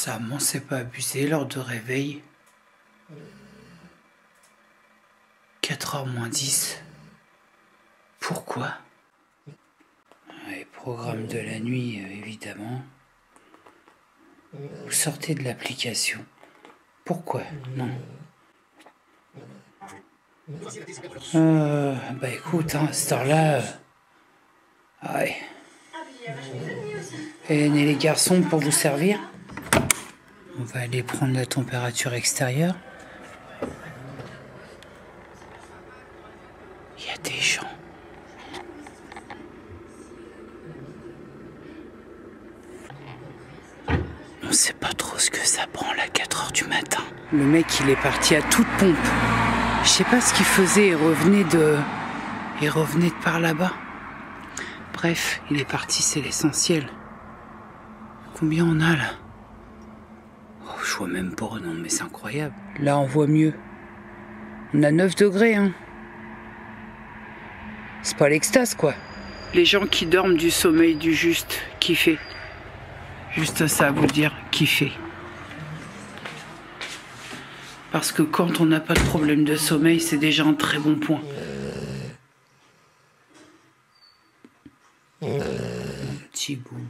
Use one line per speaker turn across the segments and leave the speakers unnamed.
Sincèrement, c'est pas abusé l'heure de réveil. 4h moins 10. Pourquoi? Les programmes de la nuit, évidemment. Vous sortez de l'application. Pourquoi? Non. Bah écoute, hein, à cette heure-là... ouais. Et les garçons, pour vous servir? On va aller prendre la température extérieure. Il y a des gens. On sait pas trop ce que ça prend à 4h du matin. Le mec, il est parti à toute pompe. Je sais pas ce qu'il faisait, il revenait de par là-bas. Bref, il est parti, c'est l'essentiel. Combien on a là? Oh, je vois même pas, non mais c'est incroyable. Là, on voit mieux. On a 9 degrés, hein. C'est pas l'extase, quoi. Les gens qui dorment du sommeil du juste, kiffer. Juste ça à vous dire, kiffer. Parce que quand on n'a pas de problème de sommeil, c'est déjà un très bon point. Mon petit boubou.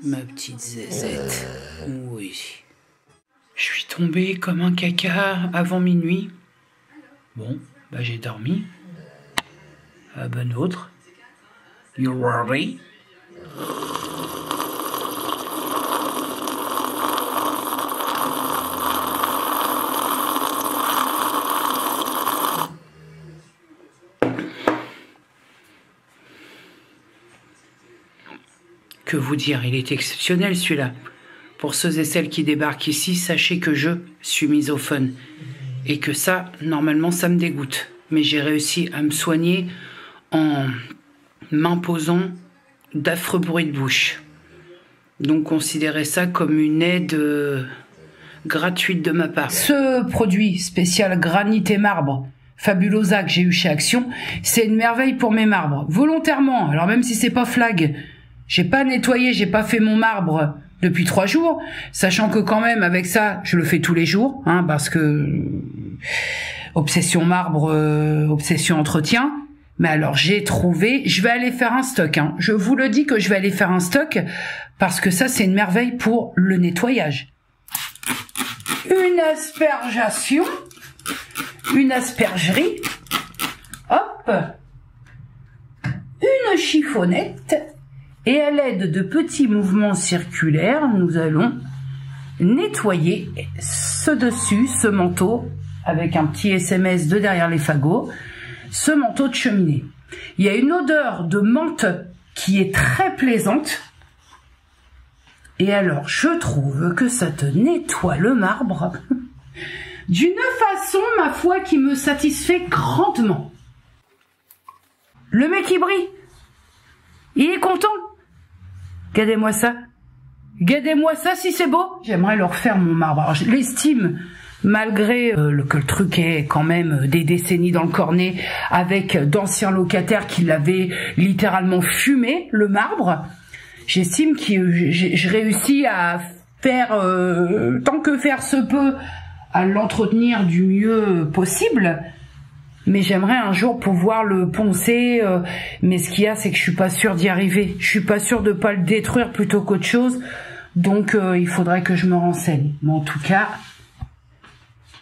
Ma petite zézette. Oui. Je suis tombée comme un caca avant minuit. Bon, bah j'ai dormi. Bonne autre. You worry? Que vous dire, il est exceptionnel celui-là. Pour ceux et celles qui débarquent ici, sachez que je suis misophone. Et que ça, normalement, ça me dégoûte. Mais j'ai réussi à me soigner en m'imposant d'affreux bruits de bouche. Donc considérez ça comme une aide gratuite de ma part. Ce produit spécial granit et marbre Fabulosa que j'ai eu chez Action, c'est une merveille pour mes marbres. Volontairement, alors même si c'est pas flag, j'ai pas nettoyé, j'ai pas fait mon marbre depuis 3 jours, sachant que quand même avec ça, je le fais tous les jours, hein, parce que obsession marbre, obsession entretien. Mais alors j'ai trouvé, je vais aller faire un stock, hein. Je vous le dis que je vais aller faire un stock, parce que ça c'est une merveille pour le nettoyage. Une aspergation, une aspergerie, hop, une chiffonnette, et à l'aide de petits mouvements circulaires, nous allons nettoyer ce dessus, ce manteau, avec un petit SMS de derrière les fagots, ce manteau de cheminée. Il y a une odeur de menthe qui est très plaisante. Et alors, je trouve que ça te nettoie le marbre d'une façon, ma foi, qui me satisfait grandement. Le mec, il brille. Il est content. Regardez-moi ça. Regardez-moi ça si c'est beau. J'aimerais leur faire mon marbre. Alors, je l'estime, malgré que le truc est quand même des décennies dans le cornet, avec d'anciens locataires qui l'avaient littéralement fumé, le marbre. J'estime que je réussis à faire, tant que faire se peut, à l'entretenir du mieux possible. Mais j'aimerais un jour pouvoir le poncer, mais ce qu'il y a, c'est que je suis pas sûre d'y arriver. Je suis pas sûre de pas le détruire plutôt qu'autre chose. Donc il faudrait que je me renseigne. Mais en tout cas,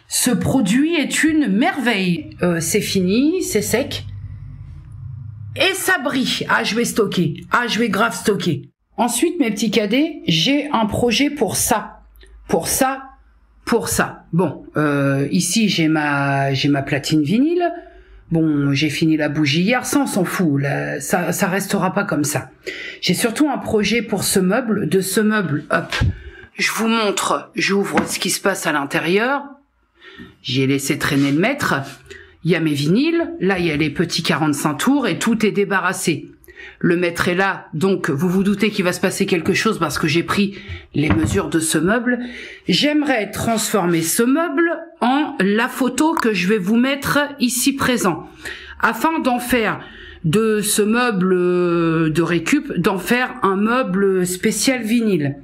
ce produit est une merveille. C'est fini, c'est sec. Et ça brille. Ah, je vais stocker. Ah, je vais grave stocker. Ensuite, mes petits cadets, j'ai un projet pour ça. Pour ça. Pour ça. Bon, ici, j'ai ma platine vinyle. Bon, j'ai fini la bougie hier, ça on s'en fout. Là, ça restera pas comme ça. J'ai surtout un projet pour ce meuble. De ce meuble, hop, je vous montre, j'ouvre ce qui se passe à l'intérieur. J'ai laissé traîner le mètre. Il y a mes vinyles. Là, il y a les petits 45 tours et tout est débarrassé. Le maître est là, donc vous vous doutez qu'il va se passer quelque chose parce que j'ai pris les mesures de ce meuble. J'aimerais transformer ce meuble en la photo que je vais vous mettre ici présent, afin d'en faire de ce meuble de récup, d'en faire un meuble spécial vinyle.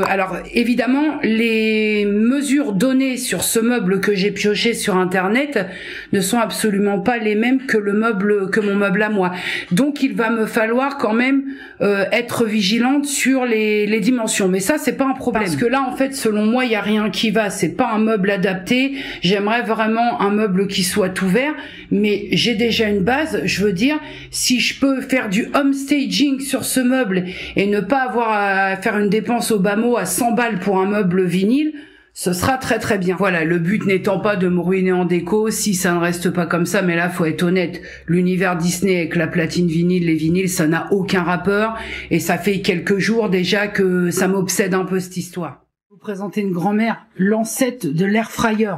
Alors évidemment, les mesures données sur ce meuble que j'ai pioché sur internet ne sont absolument pas les mêmes que mon meuble à moi. Donc il va me falloir quand même être vigilante sur les dimensions. Mais ça, c'est pas un problème. Parce que là, en fait, selon moi, il y a rien qui va. C'est pas un meuble adapté. J'aimerais vraiment un meuble qui soit ouvert. Mais j'ai déjà une base. Je veux dire, si je peux faire du home staging sur ce meuble et ne pas avoir à faire une dépense au bas mot à 100 balles pour un meuble vinyle, ce sera très très bien. Voilà, le but n'étant pas de me ruiner en déco, si ça ne reste pas comme ça, mais là, faut être honnête, l'univers Disney avec la platine vinyle, les vinyles, ça n'a aucun rapport, et ça fait quelques jours déjà que ça m'obsède un peu cette histoire. Je vais vous présenter une grand-mère, l'ancêtre de l'air fryer,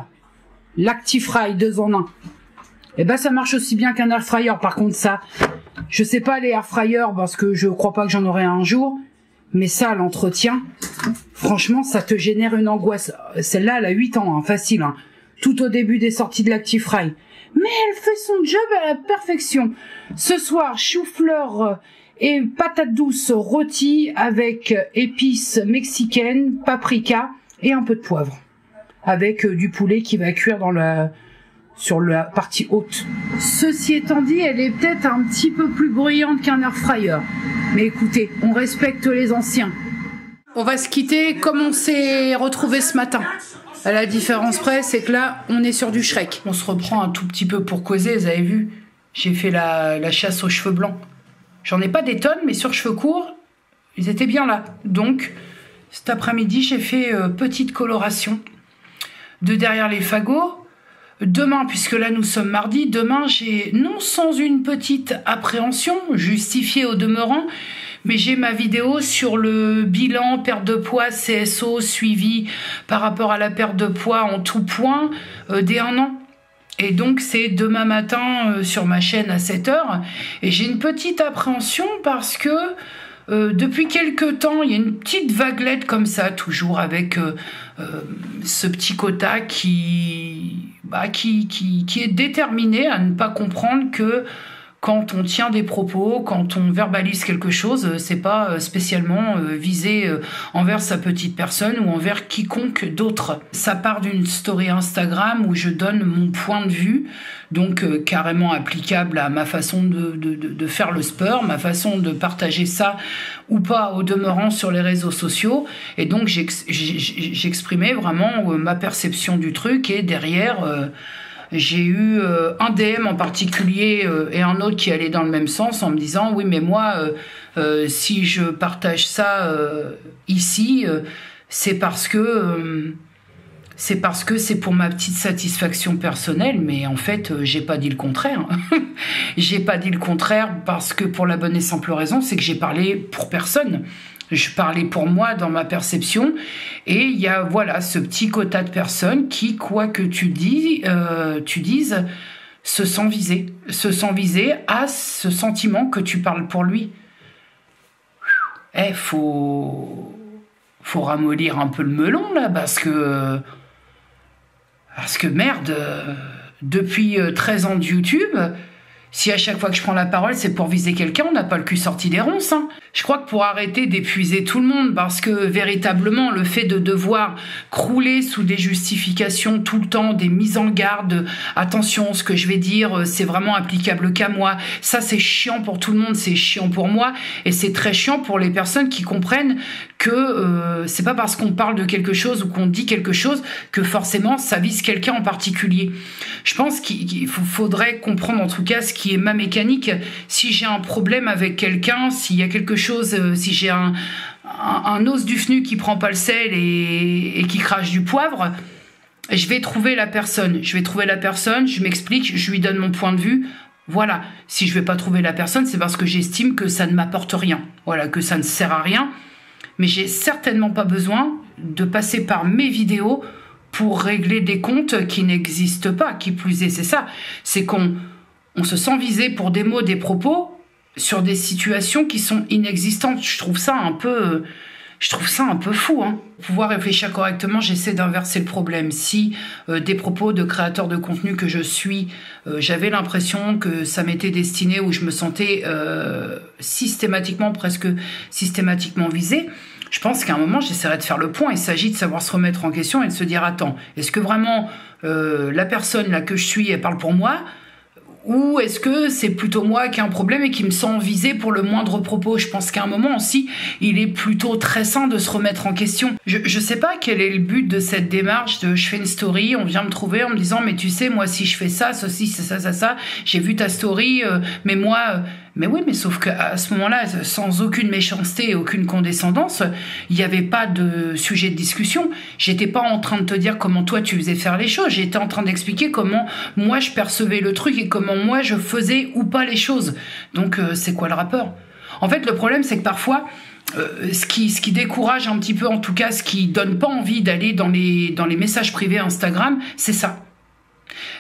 l'Actifry 2 en 1. Et ben ça marche aussi bien qu'un air fryer, par contre ça, je sais pas les air fryers parce que je crois pas que j'en aurai un jour, mais ça, l'entretien, franchement, ça te génère une angoisse. Celle-là, elle a 8 ans, hein, facile, hein, tout au début des sorties de l'Actifry. Mais elle fait son job à la perfection. Ce soir, chou-fleur et patates douces rôties avec épices mexicaines, paprika et un peu de poivre. Avec du poulet qui va cuire sur la partie haute. Ceci étant dit, elle est peut-être un petit peu plus bruyante qu'un air fryer. Mais écoutez, on respecte les anciens. On va se quitter comme on s'est retrouvé ce matin. À la différence près, c'est que là, on est sur du Shrek. On se reprend un tout petit peu pour causer, vous avez vu. J'ai fait la chasse aux cheveux blancs. J'en ai pas des tonnes, mais sur cheveux courts, ils étaient bien là. Donc, cet après-midi, j'ai fait petite coloration de derrière les fagots. Demain, puisque là nous sommes mardi, demain j'ai, non sans une petite appréhension, justifiée au demeurant, mais j'ai ma vidéo sur le bilan perte de poids CSO suivi par rapport à la perte de poids en tout point dès 1 an. Et donc c'est demain matin sur ma chaîne à 7 h. Et j'ai une petite appréhension parce que depuis quelques temps, il y a une petite vaguelette comme ça, toujours avec ce petit quota qui est déterminé à ne pas comprendre que quand on tient des propos, quand on verbalise quelque chose, c'est pas spécialement visé envers sa petite personne ou envers quiconque d'autre. Ça part d'une story Instagram où je donne mon point de vue, donc carrément applicable à ma façon de faire le sport, ma façon de partager ça ou pas au demeurant sur les réseaux sociaux. Et donc j'exprimais vraiment ma perception du truc et derrière... j'ai eu un DM en particulier et un autre qui allait dans le même sens en me disant oui mais moi si je partage ça ici c'est parce que c'est pour ma petite satisfaction personnelle, mais en fait j'ai pas dit le contraire. J'ai pas dit le contraire parce que pour la bonne et simple raison c'est que j'ai parlé pour personne. Je parlais pour moi dans ma perception et il y a voilà ce petit quota de personnes qui, quoi que tu dises, se sent visé à ce sentiment que tu parles pour lui. Faut ramollir un peu le melon là parce que merde, depuis 13 ans de YouTube. Si à chaque fois que je prends la parole, c'est pour viser quelqu'un, on n'a pas le cul sorti des ronces. Hein. Je crois que pour arrêter d'épuiser tout le monde, parce que véritablement, le fait de devoir crouler sous des justifications tout le temps, des mises en garde, attention, ce que je vais dire, c'est vraiment applicable qu'à moi. Ça, c'est chiant pour tout le monde, c'est chiant pour moi, et c'est très chiant pour les personnes qui comprennent que c'est pas parce qu'on parle de quelque chose ou qu'on dit quelque chose que forcément ça vise quelqu'un en particulier. Je pense qu'il faudrait comprendre en tout cas ce qui est ma mécanique. Si j'ai un problème avec quelqu'un, s'il y a quelque chose, si j'ai un os du fnu qui prend pas le sel et qui crache du poivre, je vais trouver la personne. Je m'explique, je lui donne mon point de vue. Voilà. Si je vais pas trouver la personne, c'est parce que j'estime que ça ne m'apporte rien. Voilà, que ça ne sert à rien. Mais j'ai certainement pas besoin de passer par mes vidéos pour régler des comptes qui n'existent pas. Qui plus est, c'est ça. C'est qu'on se sent visé pour des mots, des propos sur des situations qui sont inexistantes. Je trouve ça un peu Je trouve ça un peu fou, hein. Pour pouvoir réfléchir correctement, j'essaie d'inverser le problème. Si des propos de créateurs de contenu que je suis, j'avais l'impression que ça m'était destiné, ou je me sentais systématiquement, presque systématiquement visée, je pense qu'à un moment, j'essaierai de faire le point. Il s'agit de savoir se remettre en question et de se dire, attends, est-ce que vraiment la personne là que je suis, elle parle pour moi ? Ou est-ce que c'est plutôt moi qui ai un problème et qui me sens visé pour le moindre propos? Je pense qu'à un moment aussi, il est plutôt très sain de se remettre en question. Je sais pas quel est le but de cette démarche de je fais une story, on vient me trouver en me disant mais tu sais, moi si je fais ça, ceci, ça, j'ai vu ta story, mais moi... Mais oui, mais sauf qu'à ce moment-là, sans aucune méchanceté et aucune condescendance, il n'y avait pas de sujet de discussion. J'étais pas en train de te dire comment toi tu faisais faire les choses. J'étais en train d'expliquer comment moi je percevais le truc et comment moi je faisais ou pas les choses. Donc c'est quoi le rapport? En fait, le problème c'est que parfois, ce qui décourage un petit peu, en tout cas, ce qui donne pas envie d'aller dans les messages privés Instagram, c'est ça.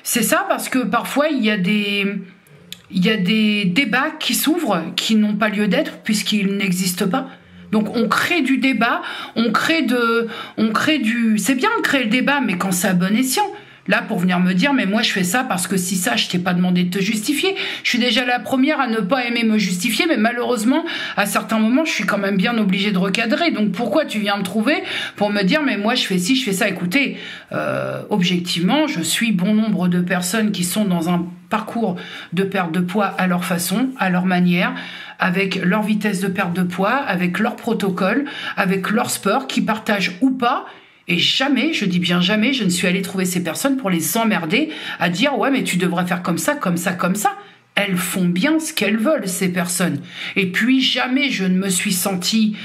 C'est ça parce que parfois il y a des débats qui s'ouvrent, qui n'ont pas lieu d'être, puisqu'ils n'existent pas. Donc on crée du débat, on crée du... C'est bien de créer le débat, mais quand c'est à bon escient. Là, pour venir me dire, mais moi je fais ça parce que si ça, je t'ai pas demandé de te justifier. Je suis déjà la première à ne pas aimer me justifier, mais malheureusement, à certains moments, je suis quand même bien obligée de recadrer. Donc pourquoi tu viens me trouver pour me dire, mais moi je fais ci, je fais ça? Écoutez, objectivement, je suis bon nombre de personnes qui sont dans un parcours de perte de poids à leur façon, à leur manière, avec leur vitesse de perte de poids, avec leur protocole, avec leur sport, qui partagent ou pas. Et jamais, je dis bien jamais, je ne suis allée trouver ces personnes pour les emmerder à dire « Ouais, mais tu devrais faire comme ça, comme ça, comme ça ». Elles font bien ce qu'elles veulent, ces personnes. Et puis jamais je ne me suis sentie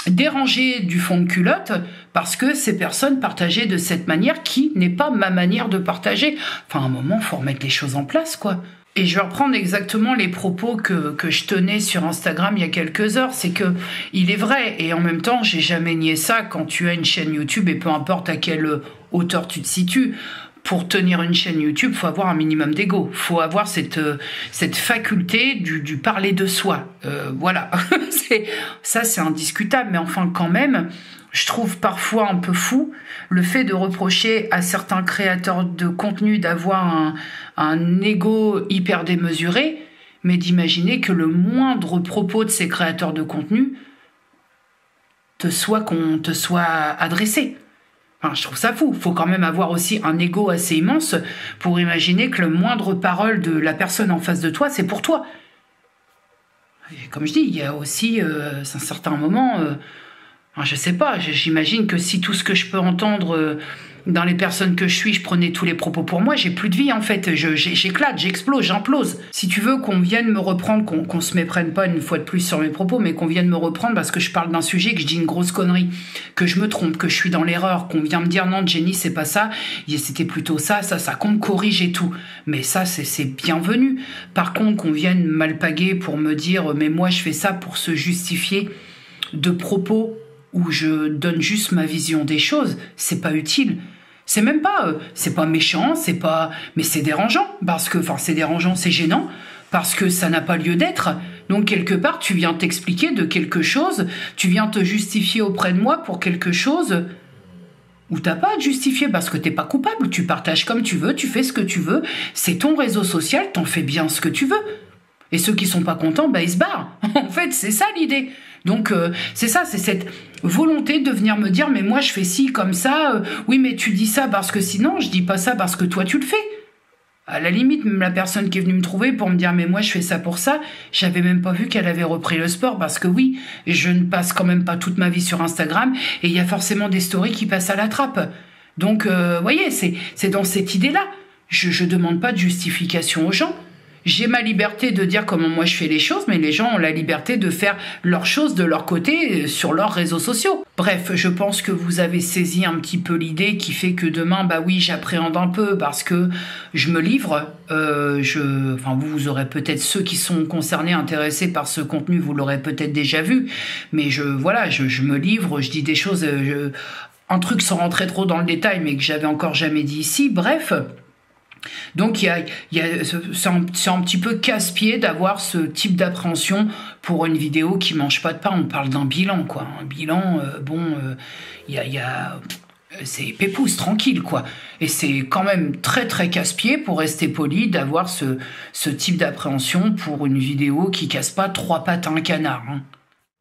dérangée du fond de culotte parce que ces personnes partageaient de cette manière qui n'est pas ma manière de partager. Enfin, à un moment, il faut remettre les choses en place, quoi. Et je vais reprendre exactement les propos que je tenais sur Instagram il y a quelques heures. C'est que il est vrai, et en même temps, j'ai jamais nié ça, quand tu as une chaîne YouTube, et peu importe à quelle hauteur tu te situes, pour tenir une chaîne YouTube, faut avoir un minimum d'ego. Faut avoir cette faculté du parler de soi. Voilà. Ça, c'est indiscutable. Mais enfin, quand même, je trouve parfois un peu fou le fait de reprocher à certains créateurs de contenu d'avoir un ego hyper démesuré, mais d'imaginer que le moindre propos de ces créateurs de contenu te soit adressé. Enfin, je trouve ça fou. Il faut quand même avoir aussi un ego assez immense pour imaginer que le moindre parole de la personne en face de toi, c'est pour toi. Et comme je dis, il y a aussi un certain moment... je sais pas, j'imagine que si tout ce que je peux entendre dans les personnes que je suis, je prenais tous les propos pour moi, j'ai plus de vie en fait, j'éclate, j'explose, j'implose. Si tu veux qu'on vienne me reprendre, qu'on se méprenne pas une fois de plus sur mes propos, mais qu'on vienne me reprendre parce que je parle d'un sujet, que je dis une grosse connerie, que je me trompe, que je suis dans l'erreur, qu'on vient me dire non Jenny c'est pas ça, c'était plutôt ça, qu'on me corrige et tout. Mais ça c'est bienvenu. Par contre qu'on vienne m'alpaguer pour me dire mais moi je fais ça pour se justifier de propos où je donne juste ma vision des choses, c'est pas utile. C'est même pas, c'est pas méchant, mais c'est dérangeant, parce que, c'est dérangeant, c'est gênant, parce que ça n'a pas lieu d'être. Donc, quelque part, tu viens t'expliquer de quelque chose, tu viens te justifier auprès de moi pour quelque chose où t'as pas à te justifier, parce que t'es pas coupable, tu partages comme tu veux, tu fais ce que tu veux, c'est ton réseau social, t'en fais bien ce que tu veux. Et ceux qui sont pas contents, ils se barrent. En fait, c'est ça l'idée. Donc, c'est ça, c'est cette volonté de venir me dire, mais moi, je fais ci, comme ça. Oui, mais tu dis ça parce que sinon, je dis pas ça parce que toi, tu le fais. À la limite, même la personne qui est venue me trouver pour me dire, mais moi, je fais ça pour ça, j'avais même pas vu qu'elle avait repris le sport parce que oui, je ne passe quand même pas toute ma vie sur Instagram et il y a forcément des stories qui passent à la trappe. Donc, voyez, c'est dans cette idée-là. Je demande pas de justification aux gens. J'ai ma liberté de dire comment moi je fais les choses, mais les gens ont la liberté de faire leurs choses de leur côté sur leurs réseaux sociaux. Bref, je pense que vous avez saisi un petit peu l'idée qui fait que demain, oui, j'appréhende un peu parce que je me livre. Vous aurez peut-être ceux qui sont concernés, intéressés par ce contenu, vous l'aurez peut-être déjà vu, mais je me livre, je dis des choses, un truc sans rentrer trop dans le détail, mais que j'avais encore jamais dit ici. Bref. Donc c'est un petit peu casse-pied d'avoir ce type d'appréhension pour une vidéo qui mange pas de pain. On parle d'un bilan, quoi. Un bilan, c'est pépouze, tranquille, quoi. Et c'est quand même très très casse-pied, pour rester poli, d'avoir ce type d'appréhension pour une vidéo qui casse pas 3 pattes à un canard, hein.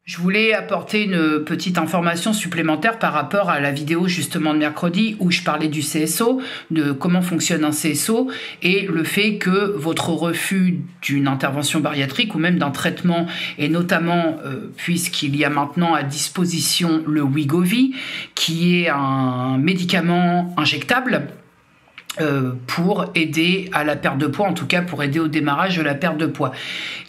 Je voulais apporter une petite information supplémentaire par rapport à la vidéo justement de mercredi où je parlais du CSO, de comment fonctionne un CSO et le fait que votre refus d'une intervention bariatrique ou même d'un traitement, et notamment puisqu'il y a maintenant à disposition le Wegovy, qui est un médicament injectable, pour aider à la perte de poids, en tout cas pour aider au démarrage de la perte de poids.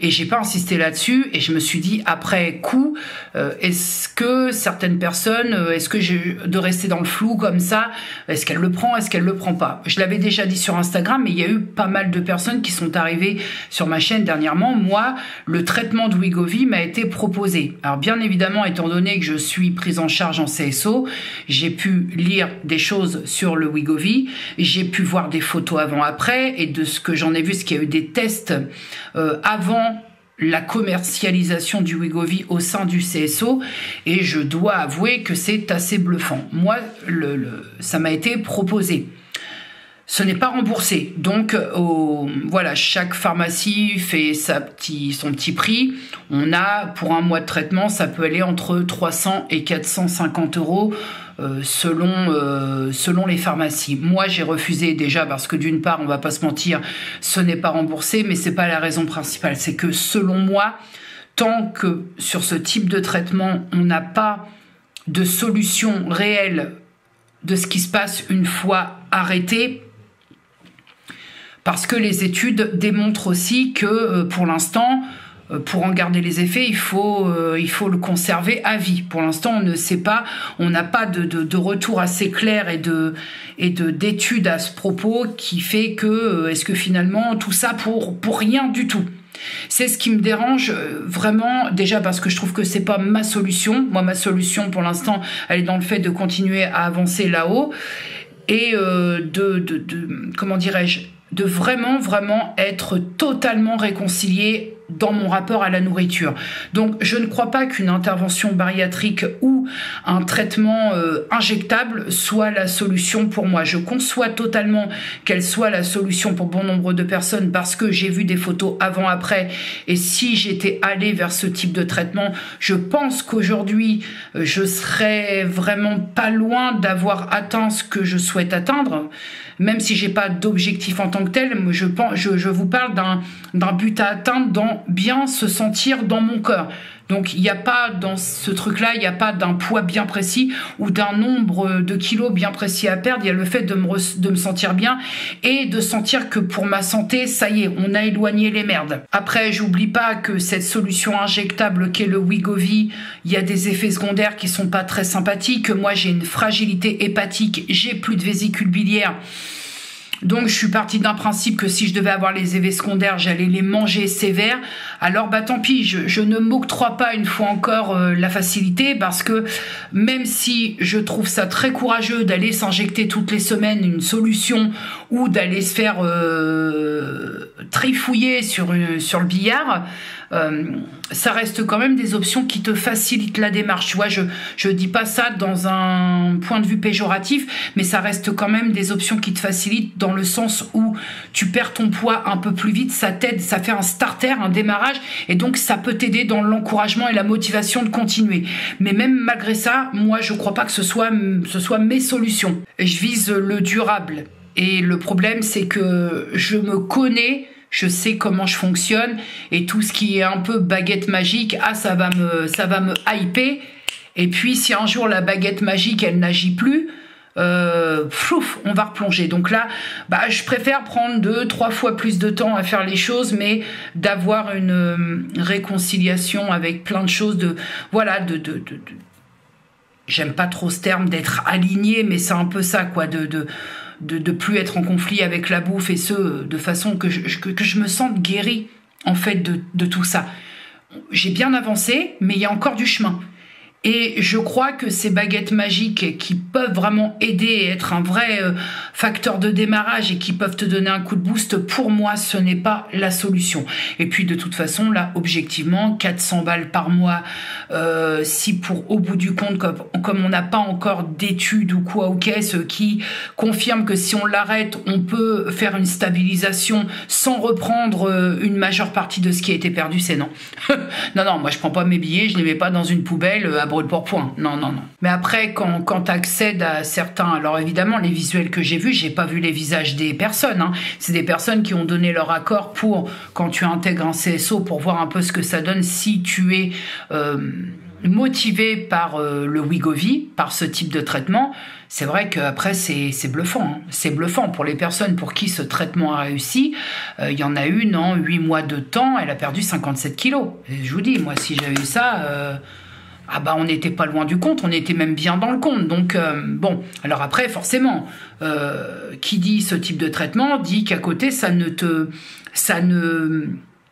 Et j'ai pas insisté là-dessus, et je me suis dit après coup, est-ce que certaines personnes, est-ce que de rester dans le flou comme ça, est-ce qu'elle le prend, est-ce qu'elle le prend pas? Je l'avais déjà dit sur Instagram, mais il y a eu pas mal de personnes qui sont arrivées sur ma chaîne dernièrement. Moi, le traitement de Wegovy m'a été proposé. Alors bien évidemment, étant donné que je suis prise en charge en CSO, j'ai pu lire des choses sur le Wegovy, j'ai pu voir des photos avant-après, et de ce que j'en ai vu, ce qu'il y a eu des tests avant la commercialisation du Wegovy au sein du CSO, et je dois avouer que c'est assez bluffant. Moi, ça m'a été proposé. Ce n'est pas remboursé, donc voilà, chaque pharmacie fait son petit prix. On a, pour un mois de traitement, ça peut aller entre 300 et 450 euros selon les pharmacies. Moi, j'ai refusé déjà parce que d'une part, on va pas se mentir, ce n'est pas remboursé, mais c'est pas la raison principale. C'est que selon moi, tant que sur ce type de traitement, on n'a pas de solution réelle de ce qui se passe une fois arrêté, parce que les études démontrent aussi que pour l'instant, pour en garder les effets, il faut le conserver à vie. Pour l'instant, on ne sait pas, on n'a pas de retour assez clair et d'études à ce propos qui fait que est-ce que finalement tout ça pour rien du tout. C'est ce qui me dérange vraiment, déjà parce que je trouve que c'est pas ma solution. Moi, ma solution pour l'instant, elle est dans le fait de continuer à avancer là-haut et comment dirais-je, de vraiment être totalement réconcilié dans mon rapport à la nourriture. Donc je ne crois pas qu'une intervention bariatrique ou un traitement injectable soit la solution pour moi. Je conçois totalement qu'elle soit la solution pour bon nombre de personnes parce que j'ai vu des photos avant-après, et si j'étais allée vers ce type de traitement, je pense qu'aujourd'hui je serais vraiment pas loin d'avoir atteint ce que je souhaite atteindre, même si j'ai pas d'objectif en tant que tel. Je vous parle d'un but à atteindre, dans bien se sentir dans mon corps. Donc il n'y a pas dans ce truc-là, il n'y a pas d'un poids bien précis ou d'un nombre de kilos bien précis à perdre. Il y a le fait de me sentir bien et de sentir que pour ma santé, ça y est, on a éloigné les merdes. Après, j'oublie pas que cette solution injectable qu'est le Wegovy, il y a des effets secondaires qui sont pas très sympathiques. Moi, j'ai une fragilité hépatique, j'ai plus de vésicule biliaire. Donc je suis partie d'un principe que si je devais avoir les effets secondaires, j'allais les manger sévères. Alors bah tant pis, je ne m'octroie pas une fois encore la facilité, parce que même si je trouve ça très courageux d'aller s'injecter toutes les semaines une solution ou d'aller se faire trifouiller sur le billard, ça reste quand même des options qui te facilitent la démarche. Tu vois, je dis pas ça dans un point de vue péjoratif, mais ça reste quand même des options qui te facilitent dans le sens où tu perds ton poids un peu plus vite, ça t'aide, ça fait un starter, un démarrage, et donc ça peut t'aider dans l'encouragement et la motivation de continuer. Mais même malgré ça, moi je crois pas que ce soit mes solutions. Je vise le durable, et le problème c'est que je me connais. Je sais comment je fonctionne, et tout ce qui est un peu baguette magique, ça va me hyper. Et puis si un jour la baguette magique elle n'agit plus, on va replonger. Donc là, je préfère prendre 2-3 fois plus de temps à faire les choses, mais d'avoir une réconciliation avec plein de choses, j'aime pas trop ce terme d'être aligné, mais c'est un peu ça, quoi, de plus être en conflit avec la bouffe, et de façon que je me sente guérie en fait de tout ça. J'ai bien avancé, mais il y a encore du chemin. Et je crois que ces baguettes magiques qui peuvent vraiment aider et être un vrai facteur de démarrage et qui peuvent te donner un coup de boost, pour moi, ce n'est pas la solution. Et puis, de toute façon, là, objectivement, 400 balles par mois, si au bout du compte, comme on n'a pas encore d'études ou quoi aux caisses qui confirment que si on l'arrête, on peut faire une stabilisation sans reprendre une majeure partie de ce qui a été perdu, c'est non. Non, non, moi, je prends pas mes billets, je les mets pas dans une poubelle brûle pour point. Non, non, non. Mais après, quand tu accèdes à certains... Alors évidemment, les visuels que j'ai vus, j'ai pas vu les visages des personnes. Hein. C'est des personnes qui ont donné leur accord pour, quand tu intègres un CSO, pour voir un peu ce que ça donne si tu es motivé par le Wegovy, par ce type de traitement. C'est vrai qu'après, c'est bluffant. Hein. C'est bluffant pour les personnes pour qui ce traitement a réussi. Il y en a une, en 8 mois de temps, elle a perdu 57 kilos. Et je vous dis, moi, si j'avais eu ça... ah bah on n'était pas loin du compte, on était même bien dans le compte. Donc bon, alors après forcément, qui dit ce type de traitement dit qu'à côté ça ne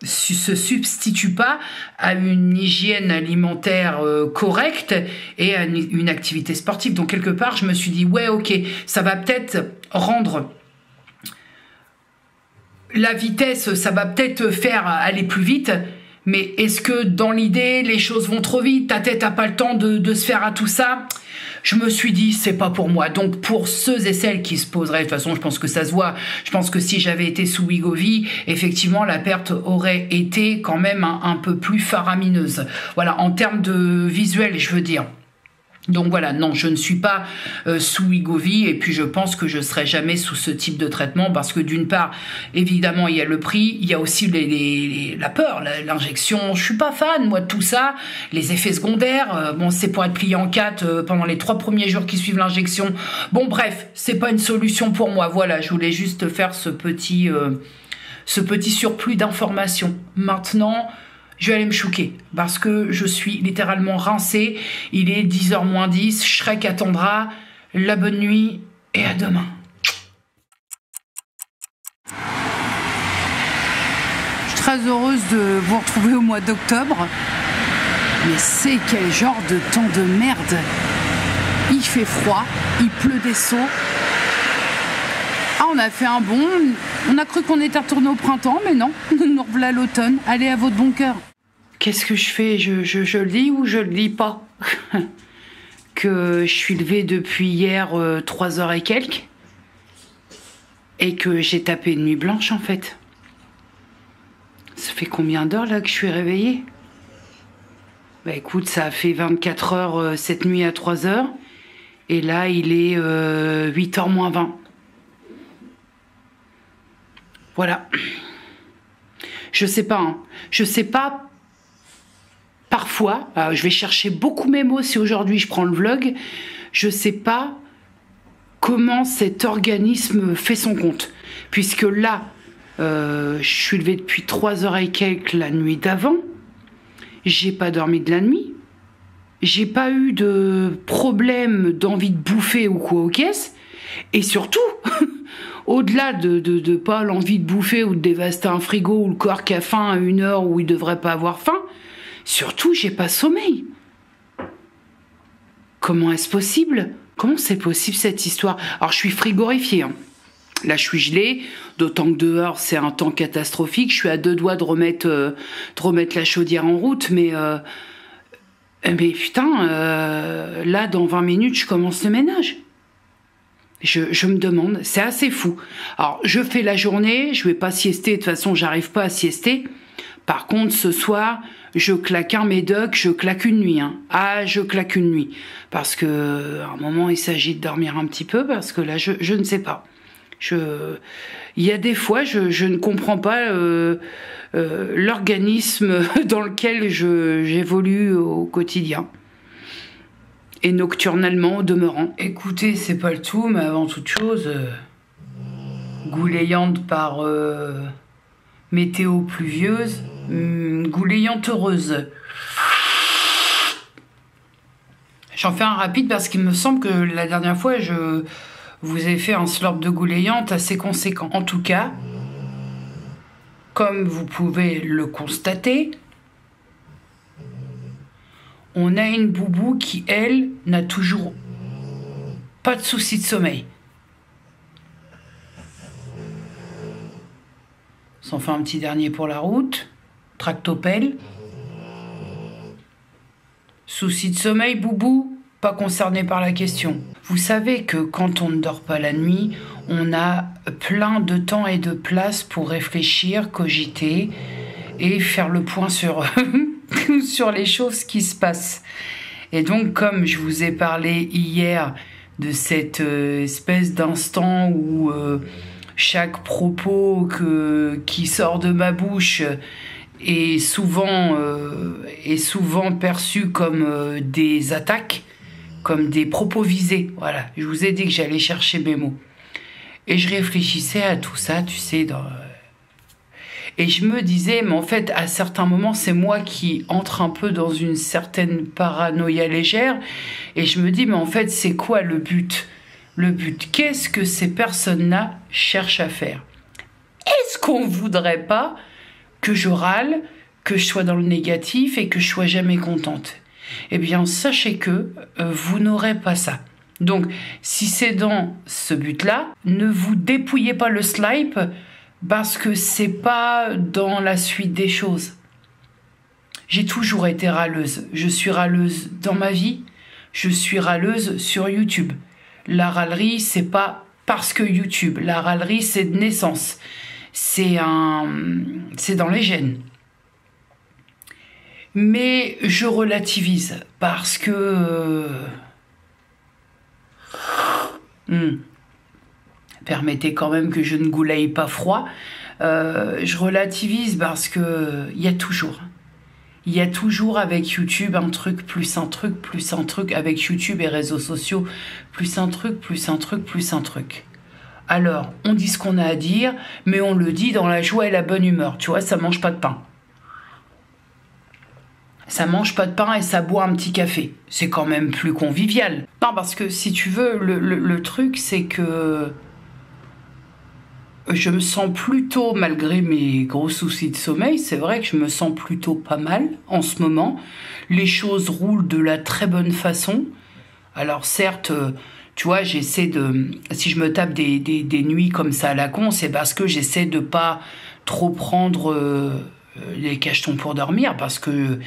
se substitue pas à une hygiène alimentaire correcte et à une activité sportive. Donc quelque part je me suis dit ouais ok, ça va peut-être rendre la vitesse, ça va peut-être faire aller plus vite. Mais est-ce que dans l'idée, les choses vont trop vite, ta tête n'a pas le temps de se faire à tout ça? Je me suis dit, c'est pas pour moi. Donc pour ceux et celles qui se poseraient, de toute façon, je pense que ça se voit, je pense que si j'avais été sous Wegovy, effectivement, la perte aurait été quand même un peu plus faramineuse. Voilà, en termes de visuel, je veux dire. Donc voilà, non, je ne suis pas sous Wegovy et puis je pense que je serai jamais sous ce type de traitement parce que d'une part, évidemment, il y a le prix, il y a aussi la peur, l'injection. Je suis pas fan, moi, de tout ça. Les effets secondaires, bon, c'est pour être plié en 4 pendant les 3 premiers jours qui suivent l'injection. Bon, bref, c'est pas une solution pour moi. Voilà, je voulais juste faire ce petit surplus d'informations. Maintenant... je vais aller me chouquer parce que je suis littéralement rincée. Il est 10h moins 10. Shrek attendra. La bonne nuit et à demain. Je suis très heureuse de vous retrouver au mois d'octobre. Mais c'est quel genre de temps de merde. Il fait froid, il pleut des seaux. Ah, on a fait un bond. On a cru qu'on était retourné au printemps, mais non. Nous revoilà l'automne. Allez à votre bon cœur. Qu'est-ce que je fais? Je le lis ou je le lis pas? Que je suis levée depuis hier 3h et quelques. Et que j'ai tapé une nuit blanche, en fait. Ça fait combien d'heures, là, que je suis réveillée? Bah écoute, ça a fait 24 heures cette nuit à 3h. Et là, il est 8h moins 20. Voilà. Je sais pas. Hein. Je sais pas. Parfois, je vais chercher beaucoup mes mots si aujourd'hui je prends le vlog. Je sais pas comment cet organisme fait son compte. Puisque là, je suis levée depuis 3h et quelques la nuit d'avant. J'ai pas dormi de la nuit. J'ai pas eu de problème d'envie de bouffer ou quoi aux caisses. Et surtout, au-delà de pas l'envie de bouffer ou de dévaster un frigo ou le corps qui a faim à 1h où il devrait pas avoir faim, surtout, j'ai pas sommeil. Comment est-ce possible? Comment c'est possible cette histoire? Alors, je suis frigorifiée. Hein. Là, je suis gelée, d'autant que dehors, c'est un temps catastrophique. Je suis à 2 doigts de remettre la chaudière en route, mais putain, là, dans 20 minutes, je commence le ménage. Je me demande, c'est assez fou. Alors, je fais la journée, je vais pas siester, de toute façon, j'arrive pas à siester. Par contre, ce soir, je claque un médoc, je claque une nuit. Hein. Ah, je claque une nuit. Parce que, à un moment, il s'agit de dormir un petit peu, parce que là, je ne sais pas. Il y a des fois, je ne comprends pas l'organisme dans lequel j'évolue au quotidien. Et nocturnalement, au demeurant. Écoutez, c'est pas le tout, mais avant toute chose, goulayante par météo pluvieuse, goulayante heureuse. J'en fais un rapide parce qu'il me semble que la dernière fois, je vous ai fait un slurp de goulayante assez conséquent. En tout cas, comme vous pouvez le constater, On a une boubou qui, elle, n'a toujours pas de souci de sommeil. On s'en fait un petit dernier pour la route. Tractopelle. Souci de sommeil, boubou, pas concerné par la question. Vous savez que quand on ne dort pas la nuit, on a plein de temps et de place pour réfléchir, cogiter et faire le point sur, sur les choses qui se passent. Et donc, comme je vous ai parlé hier de cette espèce d'instant où chaque propos qui sort de ma bouche est souvent perçu comme des attaques, comme des propos visés. Voilà, je vous ai dit que j'allais chercher mes mots. Et je réfléchissais à tout ça, tu sais, et je me disais, mais en fait, à certains moments, c'est moi qui entre un peu dans une certaine paranoïa légère, et je me dis, mais en fait, c'est quoi le but ? Le but, qu'est-ce que ces personnes-là cherchent à faire ? Est-ce qu'on ne voudrait pas que je râle, que je sois dans le négatif et que je sois jamais contente ? Eh bien, sachez que vous n'aurez pas ça. Donc, si c'est dans ce but-là, ne vous dépouillez pas le slip parce que c'est pas dans la suite des choses. J'ai toujours été râleuse. Je suis râleuse dans ma vie. Je suis râleuse sur YouTube. La râlerie, c'est pas parce que YouTube. La râlerie, c'est de naissance. C'est dans les gènes. Mais je relativise parce que... Permettez quand même que je ne goulaille pas froid. Je relativise parce que il y a toujours avec YouTube un truc, plus un truc, plus un truc, avec YouTube et réseaux sociaux, plus un truc, plus un truc, plus un truc. Alors, on dit ce qu'on a à dire, mais on le dit dans la joie et la bonne humeur. Tu vois, ça mange pas de pain. Ça mange pas de pain et ça boit un petit café. C'est quand même plus convivial. Non, parce que si tu veux, le truc, c'est que je me sens plutôt, malgré mes gros soucis de sommeil, c'est vrai que je me sens plutôt pas mal en ce moment. Les choses roulent de la très bonne façon. Alors certes, tu vois, j'essaie de... Si je me tape des nuits comme ça à la con, c'est parce que j'essaie de pas trop prendre... les cachetons pour dormir, parce que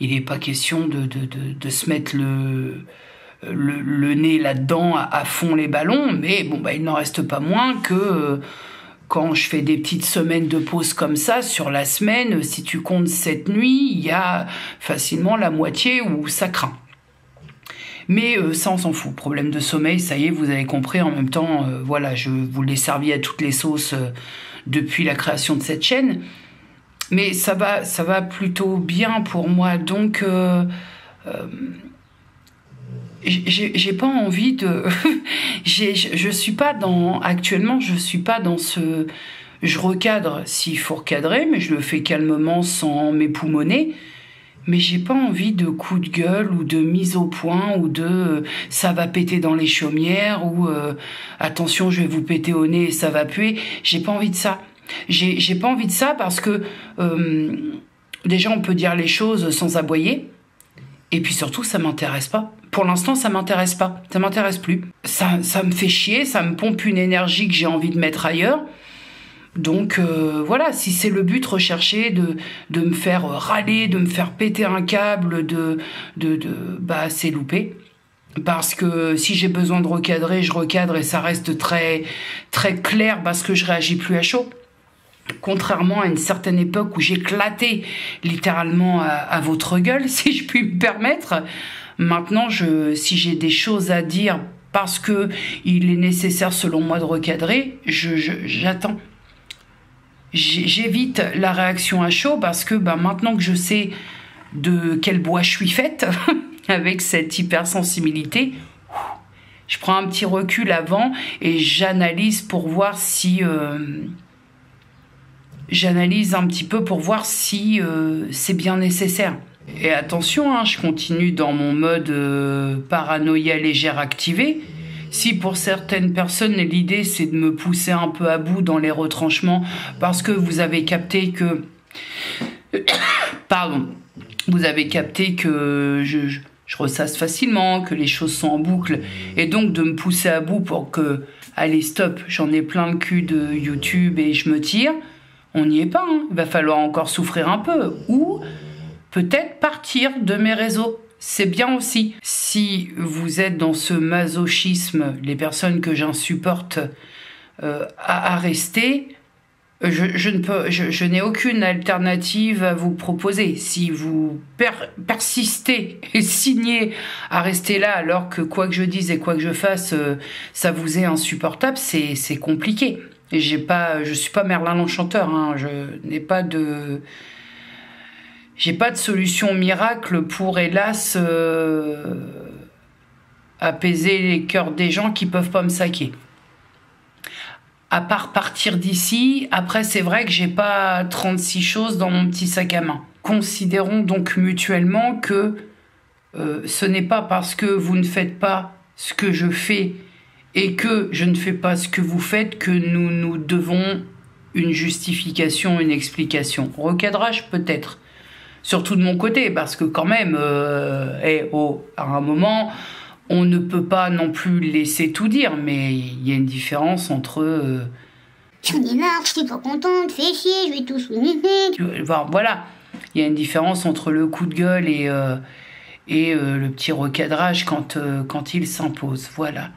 il n'est pas question de se mettre le nez là-dedans à fond les ballons, mais bon, bah, il n'en reste pas moins que quand je fais des petites semaines de pause comme ça, sur la semaine, si tu comptes 7 nuits, il y a facilement la moitié où ça craint. Mais ça, on s'en fout. Problème de sommeil, ça y est, vous avez compris. En même temps, voilà, je vous l'ai servi à toutes les sauces depuis la création de cette chaîne. Mais ça va plutôt bien pour moi. Donc, j'ai pas envie de... je suis pas dans... Actuellement, je suis pas dans ce... Je recadre s'il faut recadrer, mais je le fais calmement sans m'époumoner. Mais j'ai pas envie de coups de gueule ou de mise au point ou de ça va péter dans les chaumières ou attention, je vais vous péter au nez et ça va puer. J'ai pas envie de ça. J'ai pas envie de ça parce que déjà on peut dire les choses sans aboyer et puis surtout ça m'intéresse pas. Pour l'instant ça m'intéresse pas, ça m'intéresse plus. Ça me fait chier, ça me pompe une énergie que j'ai envie de mettre ailleurs. Donc voilà, si c'est le but recherché de me faire râler, de me faire péter un câble, bah c'est loupé. Parce que si j'ai besoin de recadrer, je recadre et ça reste très, très clair parce que je réagis plus à chaud. Contrairement à une certaine époque où j'éclatais littéralement à votre gueule, si je puis me permettre. Maintenant, si j'ai des choses à dire parce que il est nécessaire selon moi de recadrer, j'attends. J'évite la réaction à chaud parce que maintenant que je sais de quel bois je suis faite, avec cette hypersensibilité, je prends un petit recul avant et j'analyse pour voir si... j'analyse un petit peu pour voir si c'est bien nécessaire. Et attention, hein, je continue dans mon mode paranoïa légère activée. Si pour certaines personnes, l'idée c'est de me pousser un peu à bout dans les retranchements parce que vous avez capté que... Pardon. Vous avez capté que je ressasse facilement, que les choses sont en boucle, et donc de me pousser à bout pour que, allez stop, j'en ai plein le cul de YouTube et je me tire, on n'y est pas, hein. Il va falloir encore souffrir un peu, ou peut-être partir de mes réseaux, c'est bien aussi. Si vous êtes dans ce masochisme, les personnes que j'insupporte à rester, je n'ai aucune alternative à vous proposer. Si vous persistez et signez à rester là alors que quoi que je dise et quoi que je fasse, ça vous est insupportable, c'est compliqué. Et je suis pas Merlin l'Enchanteur, hein, j'ai pas de solution miracle pour, hélas, apaiser les cœurs des gens qui peuvent pas me saquer. À part partir d'ici, après c'est vrai que j'ai pas 36 choses dans mon petit sac à main. Considérons donc mutuellement que ce n'est pas parce que vous ne faites pas ce que je fais et que je ne fais pas ce que vous faites que nous devons une justification, une explication. Recadrage peut-être, surtout de mon côté, parce que quand même, à un moment... On ne peut pas non plus laisser tout dire, mais il y a une différence entre...
J'en ai marre, je suis pas contente, fais chier, je vais tout souligner.
Voilà, il y a une différence entre le coup de gueule et le petit recadrage quand il s'impose, voilà.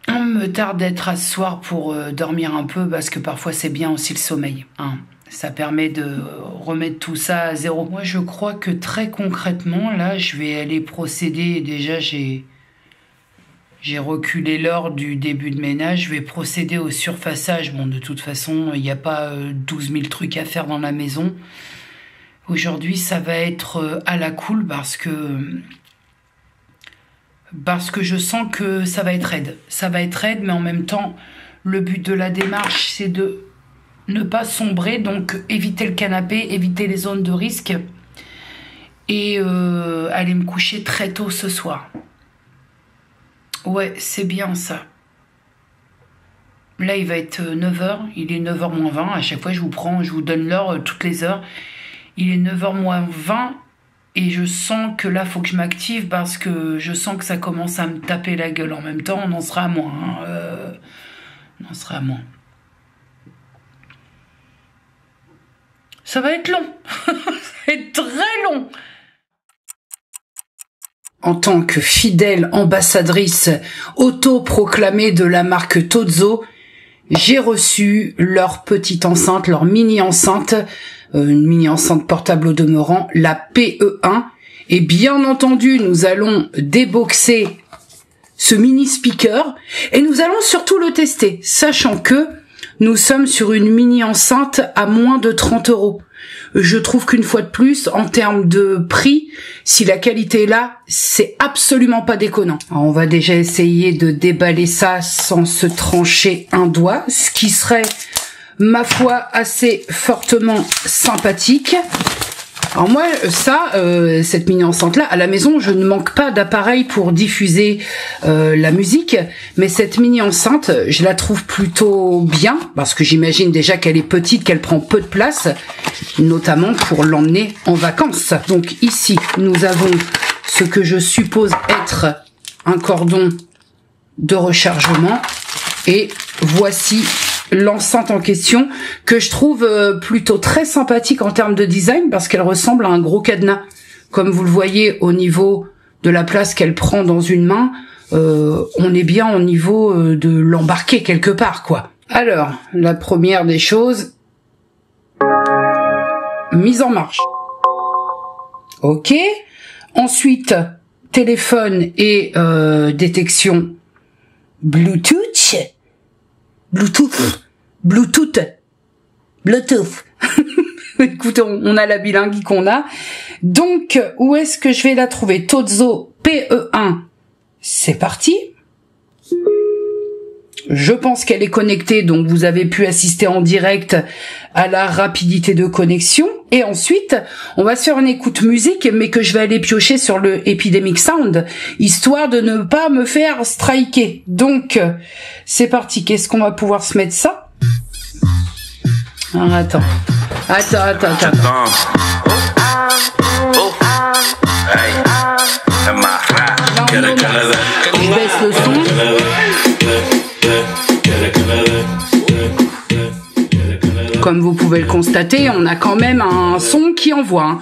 On me tarde d'être à ce soir pour dormir un peu, parce que parfois c'est bien aussi le sommeil, hein. Ça permet de remettre tout ça à zéro. Moi, je crois que très concrètement, là, je vais aller procéder. Déjà, j'ai reculé l'heure du début de ménage. Je vais procéder au surfaçage. Bon, de toute façon, il n'y a pas 12 000 trucs à faire dans la maison. Aujourd'hui, ça va être à la cool parce que je sens que ça va être raide. Ça va être raide, mais en même temps, le but de la démarche, c'est de ne pas sombrer, donc éviter le canapé, éviter les zones de risque et aller me coucher très tôt ce soir. Ouais, c'est bien ça. Là, il va être 9h, il est 9h moins 20. À chaque fois, je vous donne l'heure toutes les heures. Il est 9h moins 20 et je sens que là, il faut que je m'active parce que je sens que ça commence à me taper la gueule. En même temps, on en sera à moins. Hein. On en sera à moins. Ça va être long. Ça va être très long. En tant que fidèle ambassadrice autoproclamée de la marque Tozzo, j'ai reçu leur petite enceinte, leur mini-enceinte, une mini-enceinte portable au demeurant, la PE1. Et bien entendu, nous allons déboxer ce mini-speaker et nous allons surtout le tester, sachant que nous sommes sur une mini-enceinte à moins de 30 €. Je trouve qu'une fois de plus, en termes de prix, si la qualité est là, c'est absolument pas déconnant. Alors, on va déjà essayer de déballer ça sans se trancher un doigt, ce qui serait, ma foi, assez fortement sympathique. Alors moi, cette mini-enceinte-là, à la maison, je ne manque pas d'appareil pour diffuser la musique, mais cette mini-enceinte, je la trouve plutôt bien, parce que j'imagine déjà qu'elle est petite, qu'elle prend peu de place, notamment pour l'emmener en vacances. Donc ici, nous avons ce que je suppose être un cordon de rechargement, et voici l'enceinte en question, que je trouve plutôt très sympathique en termes de design, parce qu'elle ressemble à un gros cadenas. Comme vous le voyez au niveau de la place qu'elle prend dans une main, on est bien au niveau de l'embarquer quelque part, quoi. Alors, la première des choses, mise en marche. Ok. Ensuite, téléphone et détection Bluetooth. Écoutez, on a la bilingue qu'on a. Donc, où est-ce que je vais la trouver? Tozzo PE1. C'est parti. Je pense qu'elle est connectée, donc vous avez pu assister en direct à la rapidité de connexion. Et ensuite, on va se faire une écoute musique, mais que je vais aller piocher sur le Epidemic Sound, histoire de ne pas me faire striker. Donc, c'est parti. Qu'est-ce qu'on va pouvoir se mettre ça? Alors, attends. Attends. Je baisse le son. Comme vous pouvez le constater, on a quand même un son qui envoie.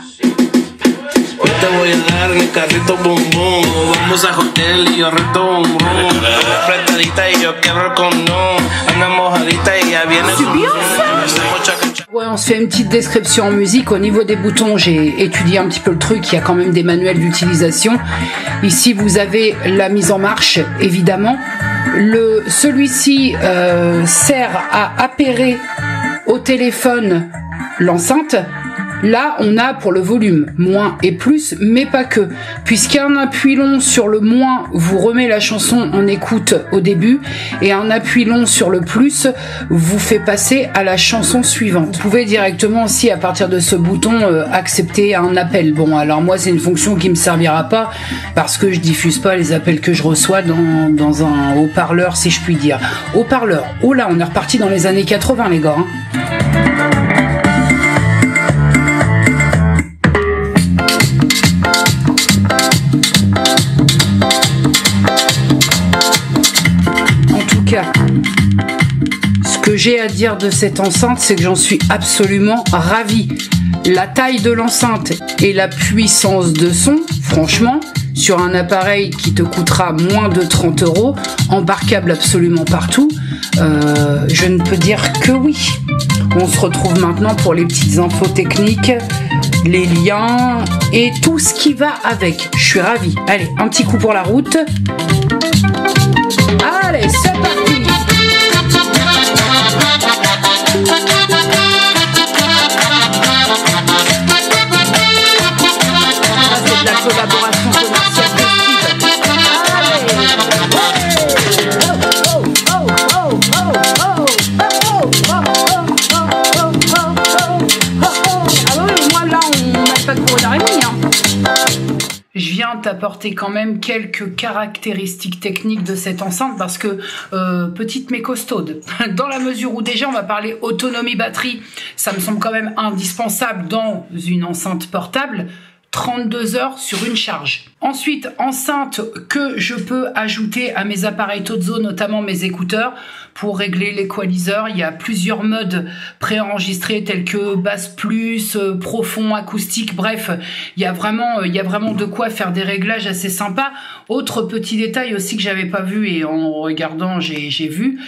Ouais, on se fait une petite description en musique. Au niveau des boutons, j'ai étudié un petit peu le truc. Il y a quand même des manuels d'utilisation. Ici, vous avez la mise en marche, évidemment. Celui-ci sert à appairer au téléphone l'enceinte. Là, on a pour le volume moins et plus, mais pas que. Puisqu'un appui long sur le moins vous remet la chanson en écoute au début, et un appui long sur le plus vous fait passer à la chanson suivante. Vous pouvez directement aussi, à partir de ce bouton, accepter un appel. Bon, alors moi, c'est une fonction qui me servira pas, parce que je diffuse pas les appels que je reçois dans un haut-parleur, si je puis dire. Haut-parleur. Oh là, on est reparti dans les années 80, les gars. Ce que j'ai à dire de cette enceinte, c'est que j'en suis absolument ravie. La taille de l'enceinte et la puissance de son, franchement, sur un appareil qui te coûtera moins de 30 €, embarquable absolument partout, je ne peux dire que oui. On se retrouve maintenant pour les petites infos techniques, les liens et tout ce qui va avec. Je suis ravie. Allez, un petit coup pour la route. Allez, c'est parti. Ça, c'est de la collaboration commerciale festive. Ah oui, moi là, on n'a pas de gros d'araignée, hein. Je viens t'apporter quand même quelques caractéristiques techniques de cette enceinte parce que, petite mais costaude, dans la mesure où déjà on va parler autonomie batterie, ça me semble quand même indispensable dans une enceinte portable, 32 heures sur une charge. Ensuite, enceinte que je peux ajouter à mes appareils Tozo, notamment mes écouteurs, pour régler l'équaliseur. Il y a plusieurs modes préenregistrés tels que basse plus, profond, acoustique, bref, il y a vraiment de quoi faire des réglages assez sympas. Autre petit détail aussi que j'avais pas vu et en regardant j'ai vu,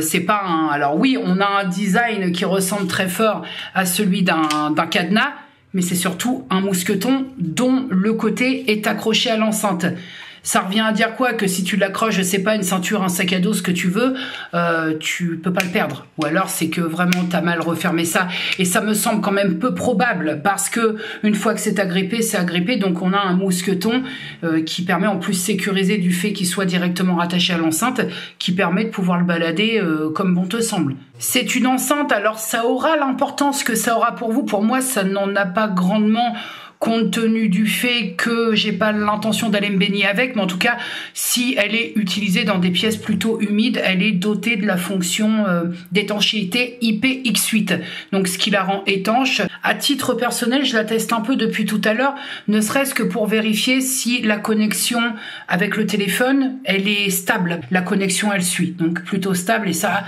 c'est pas un... Alors oui, on a un design qui ressemble très fort à celui d'un cadenas, mais c'est surtout un mousqueton dont le côté est accroché à l'enceinte. Ça revient à dire quoi? Que si tu l'accroches, je sais pas, une ceinture, un sac à dos, ce que tu veux, tu peux pas le perdre. Ou alors c'est que vraiment t'as mal refermé ça. Et ça me semble quand même peu probable parce que une fois que c'est agrippé, donc on a un mousqueton qui permet en plus sécuriser du fait qu'il soit directement rattaché à l'enceinte, qui permet de pouvoir le balader comme bon te semble. C'est une enceinte, alors ça aura l'importance que ça aura pour vous. Pour moi, ça n'en a pas grandement, compte tenu du fait que j'ai pas l'intention d'aller me baigner avec, mais en tout cas, si elle est utilisée dans des pièces plutôt humides, elle est dotée de la fonction d'étanchéité IPX8, donc ce qui la rend étanche. À titre personnel, je la teste un peu depuis tout à l'heure, ne serait-ce que pour vérifier si la connexion avec le téléphone, elle est stable. La connexion, elle suit, donc plutôt stable, et ça,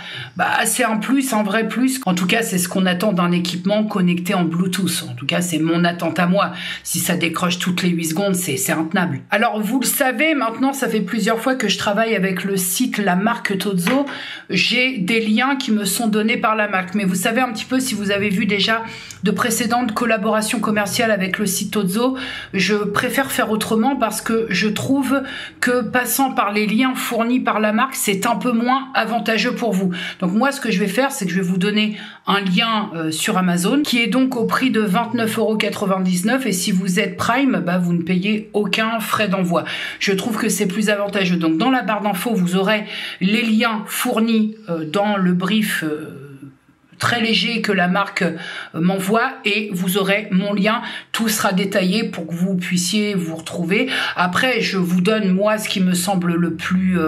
c'est un plus, un vrai plus. En tout cas, c'est ce qu'on attend d'un équipement connecté en Bluetooth. En tout cas, c'est mon attente à moi. Si ça décroche toutes les 8 secondes, c'est intenable. Alors, vous le savez, maintenant, ça fait plusieurs fois que je travaille avec le site La Marque Tozo. J'ai des liens qui me sont donnés par la marque. Mais vous savez un petit peu, si vous avez vu déjà de précédentes collaborations commerciales avec le site Tozo, je préfère faire autrement parce que je trouve que passant par les liens fournis par la marque, c'est un peu moins avantageux pour vous. Donc moi, ce que je vais faire, c'est que je vais vous donner un lien sur Amazon qui est donc au prix de 29,99 €. Et si vous êtes Prime, vous ne payez aucun frais d'envoi. Je trouve que c'est plus avantageux. Donc dans la barre d'infos, vous aurez les liens fournis dans le brief très léger que la marque m'envoie, et vous aurez mon lien. Tout sera détaillé pour que vous puissiez vous retrouver. Après, je vous donne moi ce qui me semble le plus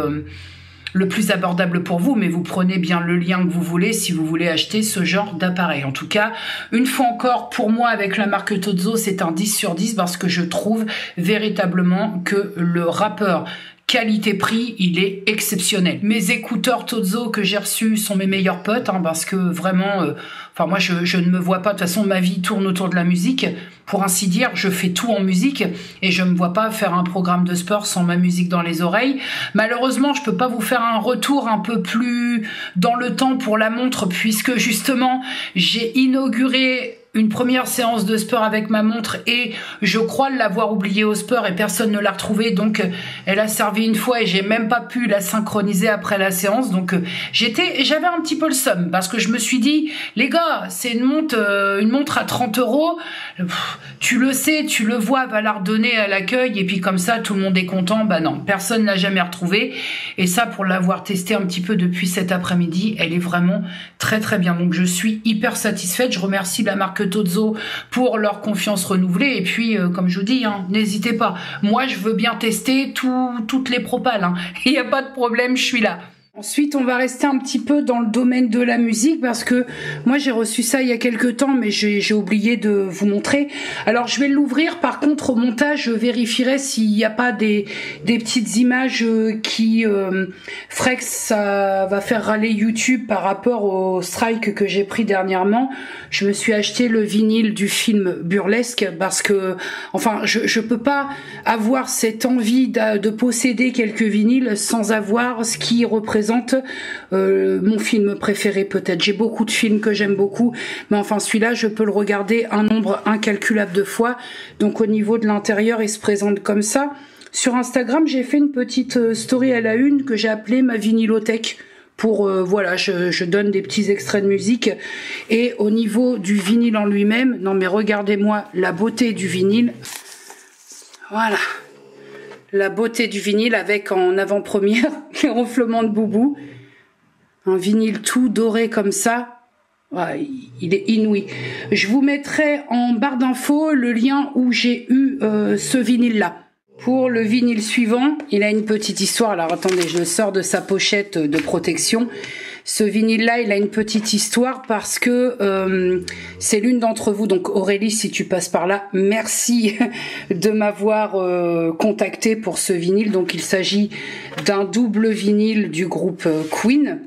le plus abordable pour vous, mais vous prenez bien le lien que vous voulez si vous voulez acheter ce genre d'appareil. En tout cas, une fois encore, pour moi, avec la marque Tozo, c'est un 10 sur 10 parce que je trouve véritablement que le rapport qualité-prix, il est exceptionnel. Mes écouteurs Tozo que j'ai reçus sont mes meilleurs potes, hein, parce que vraiment, enfin moi je ne me vois pas, de toute façon ma vie tourne autour de la musique, pour ainsi dire, je fais tout en musique et je me vois pas faire un programme de sport sans ma musique dans les oreilles. Malheureusement, je peux pas vous faire un retour un peu plus dans le temps pour la montre, puisque justement j'ai inauguré une première séance de sport avec ma montre et je crois l'avoir oubliée au sport et personne ne l'a retrouvée, donc elle a servi une fois et j'ai même pas pu la synchroniser après la séance, donc j'avais un petit peu le seum parce que je me suis dit, les gars, c'est une montre à 30 €, tu le sais, tu le vois, va la redonner à l'accueil et puis comme ça tout le monde est content. Bah non, personne l'a jamais retrouvée, et ça, pour l'avoir testé un petit peu depuis cet après-midi, elle est vraiment très très bien, donc je suis hyper satisfaite. Je remercie la marque Tozo pour leur confiance renouvelée, et puis comme je vous dis, hein, n'hésitez pas, moi je veux bien tester toutes les propales, hein. Il n'y a pas de problème, je suis là. Ensuite, on va rester un petit peu dans le domaine de la musique parce que moi j'ai reçu ça il y a quelques temps, mais j'ai oublié de vous montrer. Alors je vais l'ouvrir, par contre au montage je vérifierai s'il n'y a pas des petites images qui feraient que ça va faire râler YouTube par rapport au strike que j'ai pris dernièrement. Je me suis acheté le vinyle du film Burlesque parce que, enfin, je peux pas avoir cette envie de posséder quelques vinyles sans avoir ce qui représente mon film préféré peut-être. J'ai beaucoup de films que j'aime beaucoup, mais enfin celui-là je peux le regarder un nombre incalculable de fois. Donc au niveau de l'intérieur, il se présente comme ça. Sur Instagram, j'ai fait une petite story à la une que j'ai appelée ma vinylothèque. Pour voilà, je donne des petits extraits de musique. Et au niveau du vinyle en lui-même, non mais regardez-moi la beauté du vinyle. Voilà, la beauté du vinyle avec en avant-première les ronflements de Boubou. Un vinyle tout doré comme ça. Ouais, il est inouï. Je vous mettrai en barre d'infos le lien où j'ai eu ce vinyle-là. Pour le vinyle suivant, il a une petite histoire. Alors attendez, je le sors de sa pochette de protection. Ce vinyle-là, il a une petite histoire parce que c'est l'une d'entre vous, donc Aurélie, si tu passes par là, merci de m'avoir contacté pour ce vinyle. Donc il s'agit d'un double vinyle du groupe Queen,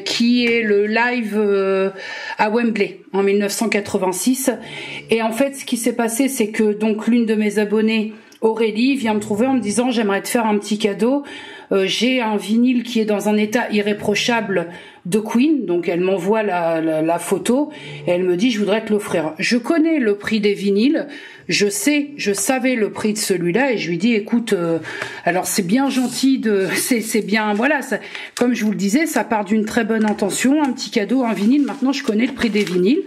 qui est le live à Wembley en 1986. Et en fait, ce qui s'est passé, c'est que donc l'une de mes abonnées, Aurélie, vient me trouver en me disant: j'aimerais te faire un petit cadeau. J'ai un vinyle qui est dans un état irréprochable de Queen, donc elle m'envoie la photo et elle me dit: je voudrais te l'offrir. Je connais le prix des vinyles, je savais le prix de celui-là et je lui dis: écoute, alors c'est bien gentil c'est bien, voilà, ça, comme je vous le disais, ça part d'une très bonne intention, un petit cadeau, un vinyle. Maintenant je connais le prix des vinyles.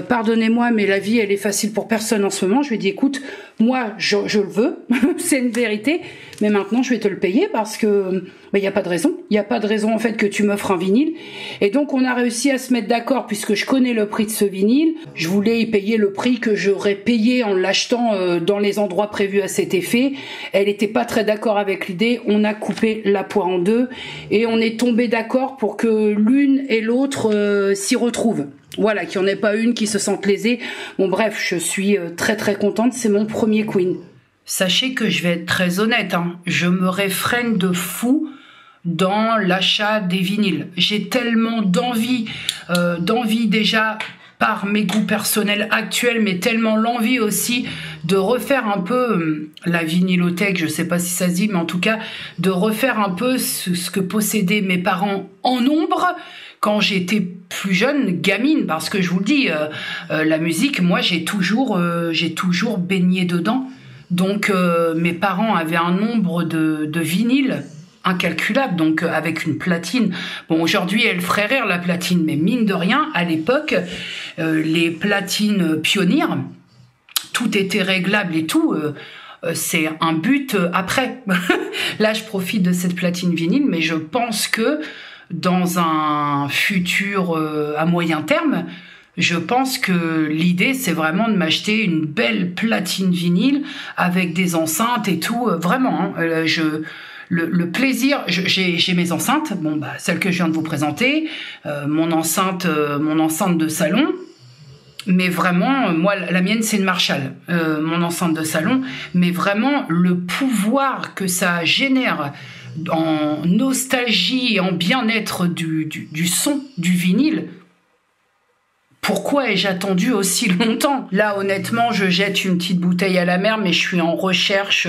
Pardonnez-moi, mais la vie, elle est facile pour personne en ce moment. Je lui ai dit: écoute, moi, je le veux, c'est une vérité, mais maintenant, je vais te le payer parce que il n'y a pas de raison. Il n'y a pas de raison, en fait, que tu m'offres un vinyle. Et donc, on a réussi à se mettre d'accord puisque je connais le prix de ce vinyle. Je voulais y payer le prix que j'aurais payé en l'achetant dans les endroits prévus à cet effet. Elle n'était pas très d'accord avec l'idée. On a coupé la poire en deux et on est tombé d'accord pour que l'une et l'autre s'y retrouvent. Voilà, qu'il n'y en ait pas une qui se sente lésée. Bon bref, je suis très très contente, c'est mon premier Queen. Sachez que je vais être très honnête, hein, je me réfrène de fou dans l'achat des vinyles. J'ai tellement d'envie déjà par mes goûts personnels actuels, mais tellement l'envie aussi de refaire un peu la vinylothèque, je sais pas si ça se dit, mais en tout cas de refaire un peu ce que possédaient mes parents en nombre quand j'étais plus jeune, gamine, parce que je vous le dis, la musique, moi j'ai toujours baigné dedans. Donc mes parents avaient un nombre de vinyles incalculable, donc avec une platine. Bon, aujourd'hui elle ferait rire la platine, mais mine de rien, à l'époque, les platines Pioneer, tout était réglable et tout. C'est un but après. Là, je profite de cette platine vinyle, mais je pense que dans un futur à moyen terme, je pense que l'idée, c'est vraiment de m'acheter une belle platine vinyle avec des enceintes et tout. Vraiment, hein, le plaisir, j'ai mes enceintes, bon bah celle que je viens de vous présenter, mon enceinte de salon, mais vraiment, moi la mienne c'est une Marshall, mon enceinte de salon, mais vraiment le pouvoir que ça génère en nostalgie et en bien-être du son du vinyle. Pourquoi ai-je attendu aussi longtemps? Là, honnêtement, je jette une petite bouteille à la mer, mais je suis en recherche.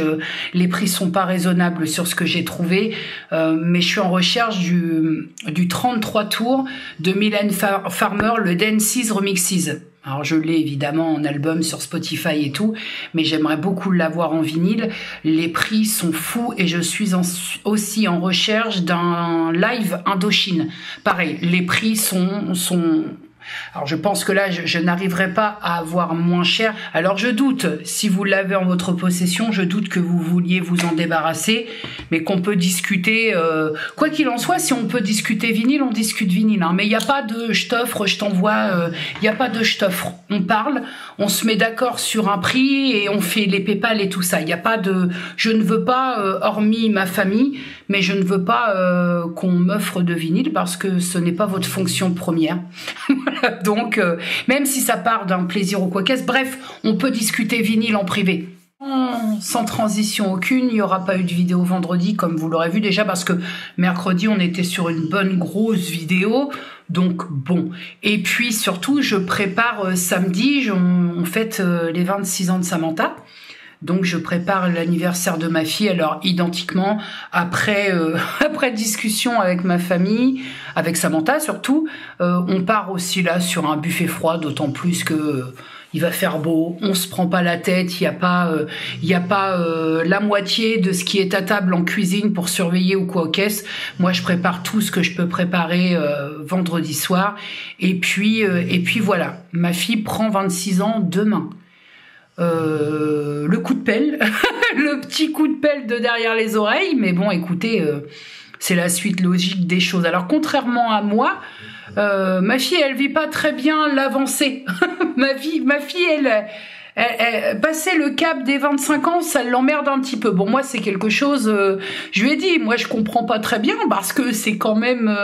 Les prix sont pas raisonnables sur ce que j'ai trouvé, mais je suis en recherche du 33 tours de Mylène Farmer, le Dances Remixes. Alors je l'ai évidemment en album sur Spotify et tout, mais j'aimerais beaucoup l'avoir en vinyle. Les prix sont fous et je suis aussi en recherche d'un live Indochine. Pareil, les prix sont... Alors je pense que là, je n'arriverai pas à avoir moins cher. Alors je doute, si vous l'avez en votre possession, je doute que vous vouliez vous en débarrasser, mais qu'on peut discuter, quoi qu'il en soit, si on peut discuter vinyle, on discute vinyle. Hein. Mais il n'y a pas de je t'offre, je t'envoie, il n'y a pas de je t'offre. On parle, on se met d'accord sur un prix et on fait les PayPal et tout ça. Il n'y a pas de je ne veux pas, hormis ma famille, mais je ne veux pas qu'on m'offre de vinyle parce que ce n'est pas votre fonction première. Donc, même si ça part d'un plaisir ou quoi qu'est-ce, bref, on peut discuter vinyle en privé. Sans transition aucune, il n'y aura pas eu de vidéo vendredi, comme vous l'aurez vu déjà, parce que mercredi, on était sur une bonne grosse vidéo, donc bon. Et puis, surtout, je prépare samedi, on fête les 26 ans de Samantha. Donc je prépare l'anniversaire de ma fille, alors identiquement, après discussion avec ma famille, avec Samantha surtout, on part aussi là sur un buffet froid, d'autant plus que il va faire beau, on se prend pas la tête, il y a pas la moitié de ce qui est à table en cuisine pour surveiller ou quoi qu'est-ce. Moi je prépare tout ce que je peux préparer vendredi soir, et puis voilà, ma fille prend 26 ans demain. Le coup de pelle, le petit coup de pelle de derrière les oreilles, mais bon, écoutez, c'est la suite logique des choses. Alors, contrairement à moi, ma fille, elle vit pas très bien l'avancée. ma fille, elle passer le cap des 25 ans, ça l'emmerde un petit peu. Bon, moi, c'est quelque chose, je lui ai dit, moi, je comprends pas très bien, parce que c'est quand même...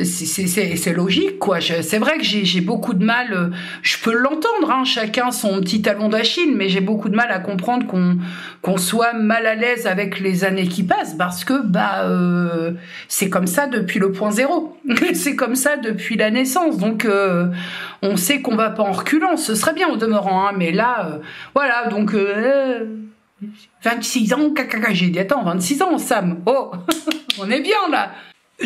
c'est logique, quoi. C'est vrai que j'ai beaucoup de mal, je peux l'entendre, hein, chacun son petit talon d'Achille, mais j'ai beaucoup de mal à comprendre qu'on soit mal à l'aise avec les années qui passent, parce que c'est comme ça depuis le point zéro. C'est comme ça depuis la naissance, donc on sait qu'on va pas en reculant, ce serait bien au demeurant, hein, mais là, voilà, donc 26 ans, j'ai dit, attends, 26 ans, Sam, oh, on est bien, là.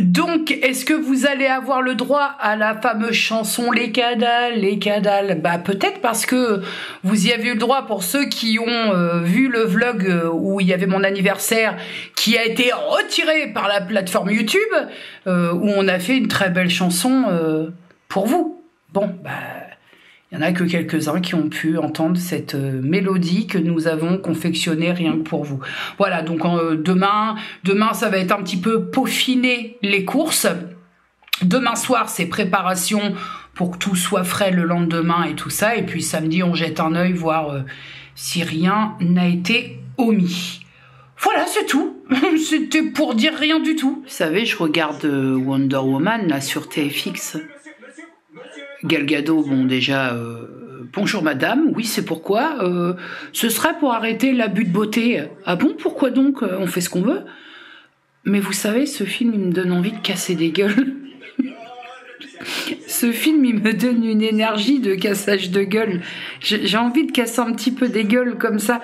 Donc, est-ce que vous allez avoir le droit à la fameuse chanson Les Cadales, les Cadales? Bah peut-être, parce que vous y avez eu le droit pour ceux qui ont vu le vlog où il y avait mon anniversaire, qui a été retiré par la plateforme YouTube, où on a fait une très belle chanson pour vous. Bon, bah... il n'y en a que quelques-uns qui ont pu entendre cette mélodie que nous avons confectionnée rien que pour vous. Voilà, donc demain, ça va être un petit peu peaufiner les courses. Demain soir, c'est préparation pour que tout soit frais le lendemain et tout ça. Et puis samedi, on jette un œil, voir si rien n'a été omis. Voilà, c'est tout. C'était pour dire rien du tout. Vous savez, je regarde Wonder Woman là sur TFX. Gal Gadot, bon déjà, bonjour madame, oui c'est pourquoi, ce serait pour arrêter l'abus de beauté. Ah bon, pourquoi donc, on fait ce qu'on veut? Mais vous savez, ce film, il me donne envie de casser des gueules. Ce film, il me donne une énergie de cassage de gueule. J'ai envie de casser un petit peu des gueules comme ça.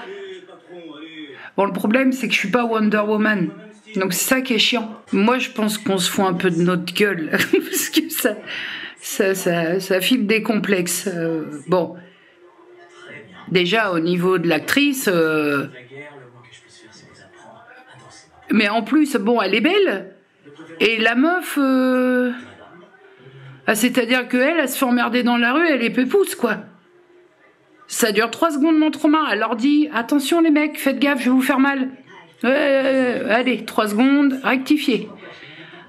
Bon, le problème, c'est que je suis pas Wonder Woman. Donc c'est ça qui est chiant. Moi, je pense qu'on se fout un peu de notre gueule. Parce que ça file des complexes. Bon. Déjà, au niveau de l'actrice... Mais en plus, bon, elle est belle. Et la meuf... Ah, c'est-à-dire qu'elle, elle se fait emmerder dans la rue, elle est pépousse, quoi. Ça dure 3 secondes d'entremain. Elle leur dit, attention les mecs, faites gaffe, je vais vous faire mal. Allez, 3 secondes, rectifiez.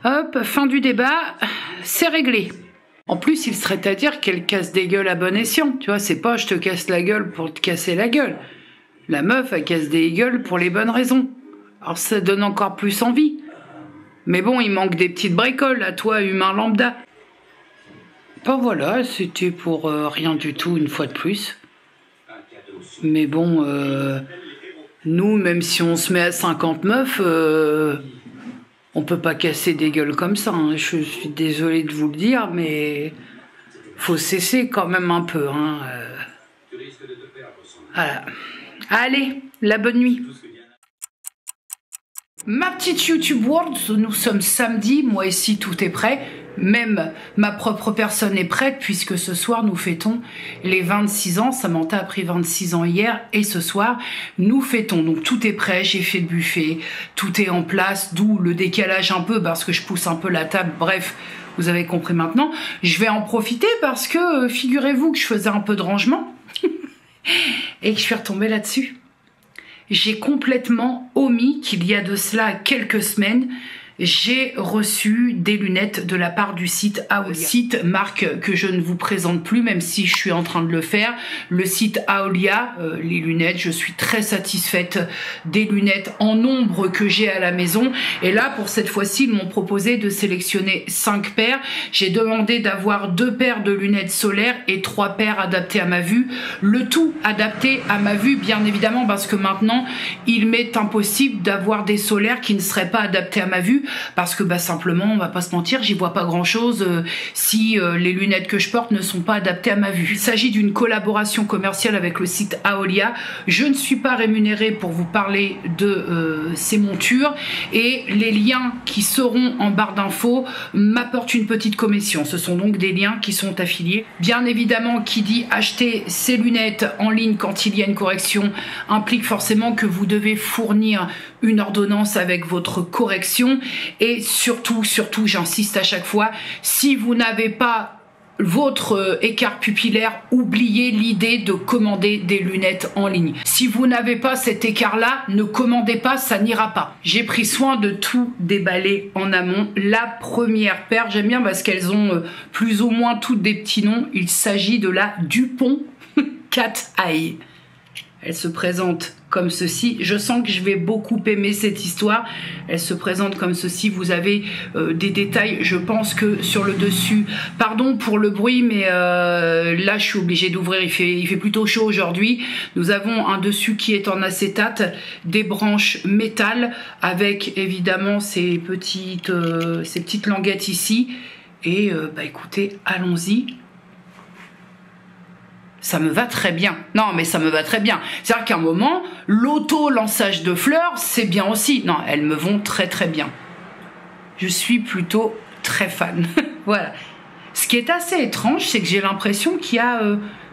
Hop, fin du débat, c'est réglé. En plus, il serait à dire qu'elle casse des gueules à bon escient. Tu vois, c'est pas je te casse la gueule pour te casser la gueule. La meuf, elle casse des gueules pour les bonnes raisons. Alors ça donne encore plus envie. Mais bon, il manque des petites bricoles à toi, humain lambda. Ben voilà, c'était pour rien du tout une fois de plus. Mais bon, nous, même si on se met à 50 meufs, on peut pas casser des gueules comme ça. Hein. Je suis désolée de vous le dire, mais faut cesser quand même un peu. Hein. Voilà. Allez, la bonne nuit. Ma petite YouTube World, nous sommes samedi, moi ici tout est prêt, même ma propre personne est prête puisque ce soir nous fêtons les 26 ans, Samantha a pris 26 ans hier et ce soir nous fêtons, donc tout est prêt, j'ai fait le buffet, tout est en place, d'où le décalage un peu parce que je pousse un peu la table, bref, vous avez compris maintenant, je vais en profiter parce que figurez-vous que je faisais un peu de rangement et que je suis retombée là-dessus. J'ai complètement omis qu'il y a de cela quelques semaines, j'ai reçu des lunettes de la part du site Aolia. Site, marque que je ne vous présente plus, même si je suis en train de le faire. Le site Aolia, les lunettes, je suis très satisfaite des lunettes en nombre que j'ai à la maison. Et là, pour cette fois-ci, ils m'ont proposé de sélectionner 5 paires. J'ai demandé d'avoir 2 paires de lunettes solaires et 3 paires adaptées à ma vue. Le tout adapté à ma vue, bien évidemment, parce que maintenant, il m'est impossible d'avoir des solaires qui ne seraient pas adaptés à ma vue. Parce que bah, simplement, on va pas se mentir, j'y vois pas grand chose si les lunettes que je porte ne sont pas adaptées à ma vue. Il s'agit d'une collaboration commerciale avec le site Aolia. Je ne suis pas rémunérée pour vous parler de ces montures et les liens qui seront en barre d'infos m'apportent une petite commission. Ce sont donc des liens qui sont affiliés. Bien évidemment, qui dit acheter ces lunettes en ligne quand il y a une correction implique forcément que vous devez fournir une ordonnance avec votre correction. Et surtout, j'insiste à chaque fois, si vous n'avez pas votre écart pupillaire, oubliez l'idée de commander des lunettes en ligne. Si vous n'avez pas cet écart-là, ne commandez pas, ça n'ira pas. J'ai pris soin de tout déballer en amont. La première paire, j'aime bien parce qu'elles ont plus ou moins toutes des petits noms. Il s'agit de la Dupont Cat Eye. Elle se présente comme ceci. Je sens que je vais beaucoup aimer cette histoire. Elle se présente comme ceci. Vous avez des détails, je pense que sur le dessus. Pardon pour le bruit, mais là, je suis obligée d'ouvrir. Il fait plutôt chaud aujourd'hui. Nous avons un dessus qui est en acétate, des branches métal avec évidemment ces petites languettes ici. Et bah écoutez, allons-y. Ça me va très bien. Non, mais ça me va très bien. C'est-à-dire qu'à un moment, l'auto-lançage de fleurs, c'est bien aussi. Non, elles me vont très très bien. Je suis plutôt très fan. Voilà. Ce qui est assez étrange, c'est que j'ai l'impression qu'il y a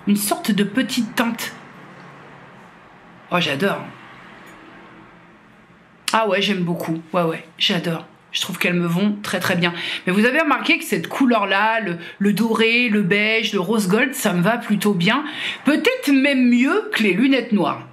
une sorte de petite teinte. Oh, j'adore. Ah ouais, j'aime beaucoup. Ouais, j'adore. Je trouve qu'elles me vont très très bien. Mais vous avez remarqué que cette couleur-là, le doré, le beige, le rose gold, ça me va plutôt bien. Peut-être même mieux que les lunettes noires.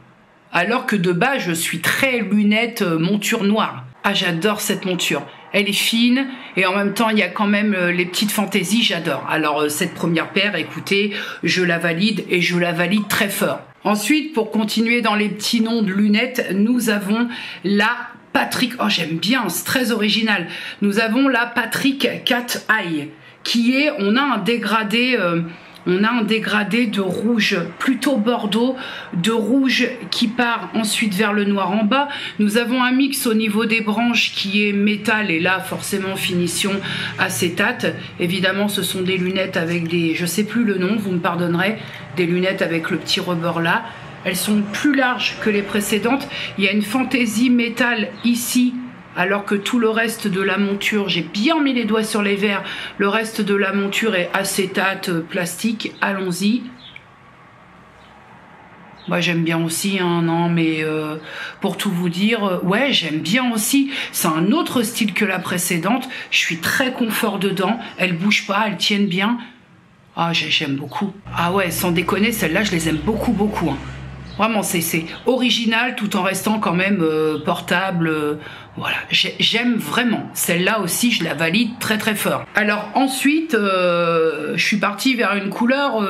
Alors que de base, je suis très lunettes monture noire. Ah, j'adore cette monture. Elle est fine et en même temps, il y a quand même les petites fantaisies, j'adore. Alors, cette première paire, écoutez, je la valide et je la valide très fort. Ensuite, pour continuer dans les petits noms de lunettes, nous avons la Patrick, oh j'aime bien, c'est très original. Nous avons la Patrick Cat Eye, qui est, on a un dégradé de rouge plutôt bordeaux, de rouge qui part ensuite vers le noir en bas. Nous avons un mix au niveau des branches qui est métal et là forcément finition acétate. Évidemment ce sont des lunettes avec des, je sais plus le nom, vous me pardonnerez, des lunettes avec le petit rebord là. Elles sont plus larges que les précédentes. Il y a une fantaisie métal ici, alors que tout le reste de la monture, j'ai bien mis les doigts sur les verres, le reste de la monture est acétate, plastique. Allons-y. Moi j'aime bien aussi, hein, non mais pour tout vous dire, ouais j'aime bien aussi. C'est un autre style que la précédente. Je suis très confort dedans. Elles bougent pas, elles tiennent bien. Ah j'aime beaucoup. Ah ouais, sans déconner, celles-là je les aime beaucoup. Hein. Vraiment, c'est original tout en restant quand même portable. Voilà, j'aime vraiment. Celle-là aussi, je la valide très très fort. Alors ensuite, je suis partie vers une couleur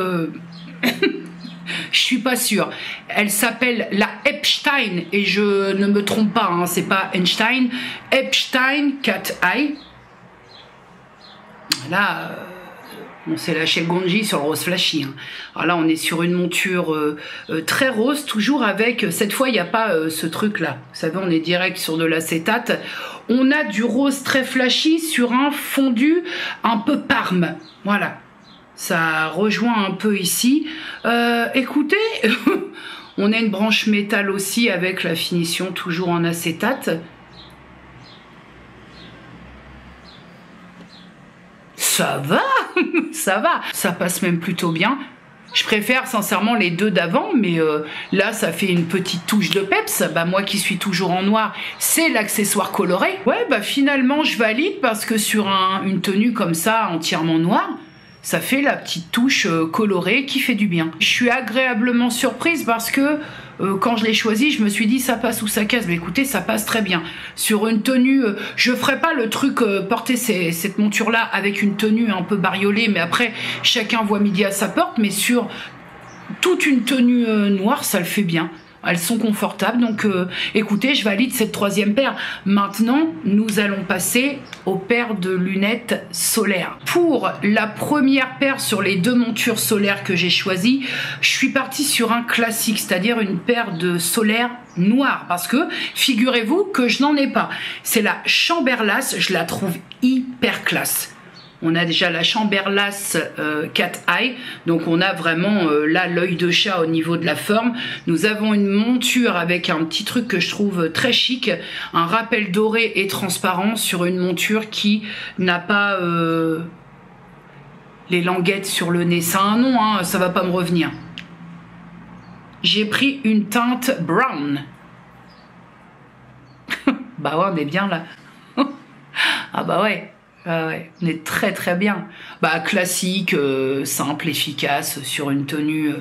Je suis pas sûre. Elle s'appelle la Epstein et je ne me trompe pas, hein, c'est pas Einstein. Epstein Cat Eye. Là, on s'est lâché le Gonji sur le rose flashy. Hein. Alors là, on est sur une monture très rose, toujours avec, cette fois, il n'y a pas ce truc-là. Vous savez, on est direct sur de l'acétate. On a du rose très flashy sur un fondu un peu parme. Voilà. Ça rejoint un peu ici. Écoutez, on a une branche métal aussi avec la finition toujours en acétate. Ça va, ça va. Ça passe même plutôt bien. Je préfère sincèrement les deux d'avant, mais là, ça fait une petite touche de peps. Bah, moi qui suis toujours en noir, c'est l'accessoire coloré. Ouais, bah finalement, je valide parce que sur une tenue comme ça, entièrement noire, ça fait la petite touche colorée qui fait du bien. Je suis agréablement surprise parce que quand je l'ai choisi, je me suis dit ça passe ou ça casse. Mais écoutez, ça passe très bien. Sur une tenue, je ferai pas le truc porter cette monture-là avec une tenue un peu bariolée, mais après, chacun voit midi à sa porte. Mais sur toute une tenue noire, ça le fait bien. Elles sont confortables, donc écoutez, je valide cette troisième paire. Maintenant, nous allons passer aux paires de lunettes solaires. Pour la première paire sur les deux montures solaires que j'ai choisies, je suis partie sur un classique, c'est-à-dire une paire de solaires noires, parce que figurez-vous que je n'en ai pas. C'est la Chamberlass, je la trouve hyper classe. On a déjà la Chamberlass Cat Eye, donc on a vraiment là l'œil de chat au niveau de la forme. Nous avons une monture avec un petit truc que je trouve très chic, un rappel doré et transparent sur une monture qui n'a pas les languettes sur le nez. Ça a un nom, hein, ça va pas me revenir. J'ai pris une teinte brown. Bah ouais, on est bien là. Ah bah ouais. Ouais, on est très très bien. Bah classique, simple, efficace sur une tenue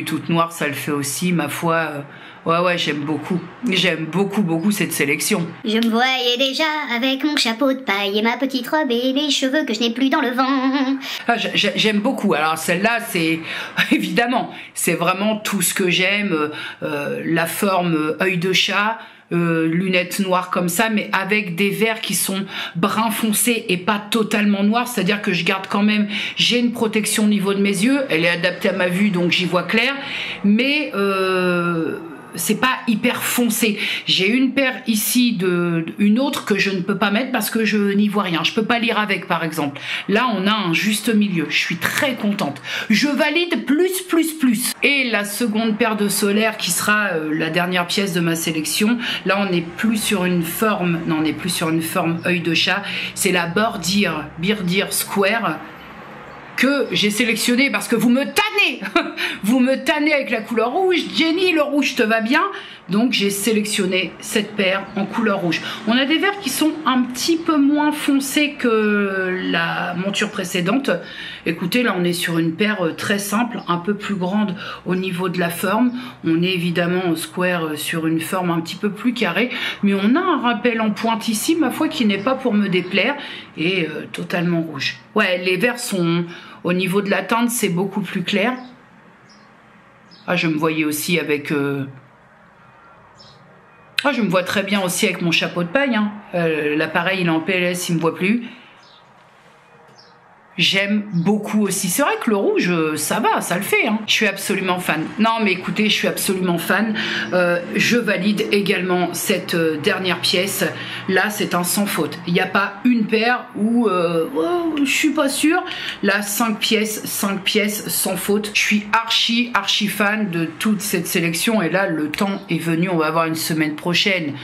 toute noire, ça le fait aussi, ma foi. Ouais, j'aime beaucoup cette sélection.
Je me voyais déjà avec mon chapeau de paille et ma petite robe et les cheveux que je n'ai plus dans le vent.
Ah, j'aime beaucoup. Alors celle-là, c'est évidemment, c'est vraiment tout ce que j'aime. La forme œil de chat. Lunettes noires comme ça, mais avec des verres qui sont brun foncé et pas totalement noirs, c'est-à-dire que je garde quand même, j'ai une protection au niveau de mes yeux, elle est adaptée à ma vue donc j'y vois clair, mais c'est pas hyper foncé. J'ai une paire ici, une autre que je ne peux pas mettre parce que je n'y vois rien. Je peux pas lire avec, par exemple. Là, on a un juste milieu. Je suis très contente. Je valide plus. Et la seconde paire de solaires qui sera la dernière pièce de ma sélection. Là, on n'est plus sur une forme, non, on n'est plus sur une forme œil de chat. C'est la Birdir Square que j'ai sélectionné parce que vous me tannez vous me tannez avec la couleur rouge. Jenny, le rouge te va bien, donc j'ai sélectionné cette paire en couleur rouge. On a des verres qui sont un petit peu moins foncés que la monture précédente. Écoutez, là on est sur une paire très simple, un peu plus grande au niveau de la forme. On est évidemment au square sur une forme un petit peu plus carrée, mais on a un rappel en pointe ici, ma foi, qui n'est pas pour me déplaire, et totalement rouge. Ouais, les verres sont, au niveau de la teinte, c'est beaucoup plus clair. Ah, je me voyais aussi avec... Ah, je me vois très bien aussi avec mon chapeau de paille. Hein. L'appareil, il est en PLS, il me voit plus. J'aime beaucoup aussi. C'est vrai que le rouge, ça va, ça le fait. Hein. Je suis absolument fan. Non, mais écoutez, je suis absolument fan. Je valide également cette dernière pièce. Là, c'est un sans faute. Il n'y a pas une paire où je suis pas sûre. Là, 5 pièces sans faute. Je suis archi fan de toute cette sélection. Et là, le temps est venu. On va avoir une semaine prochaine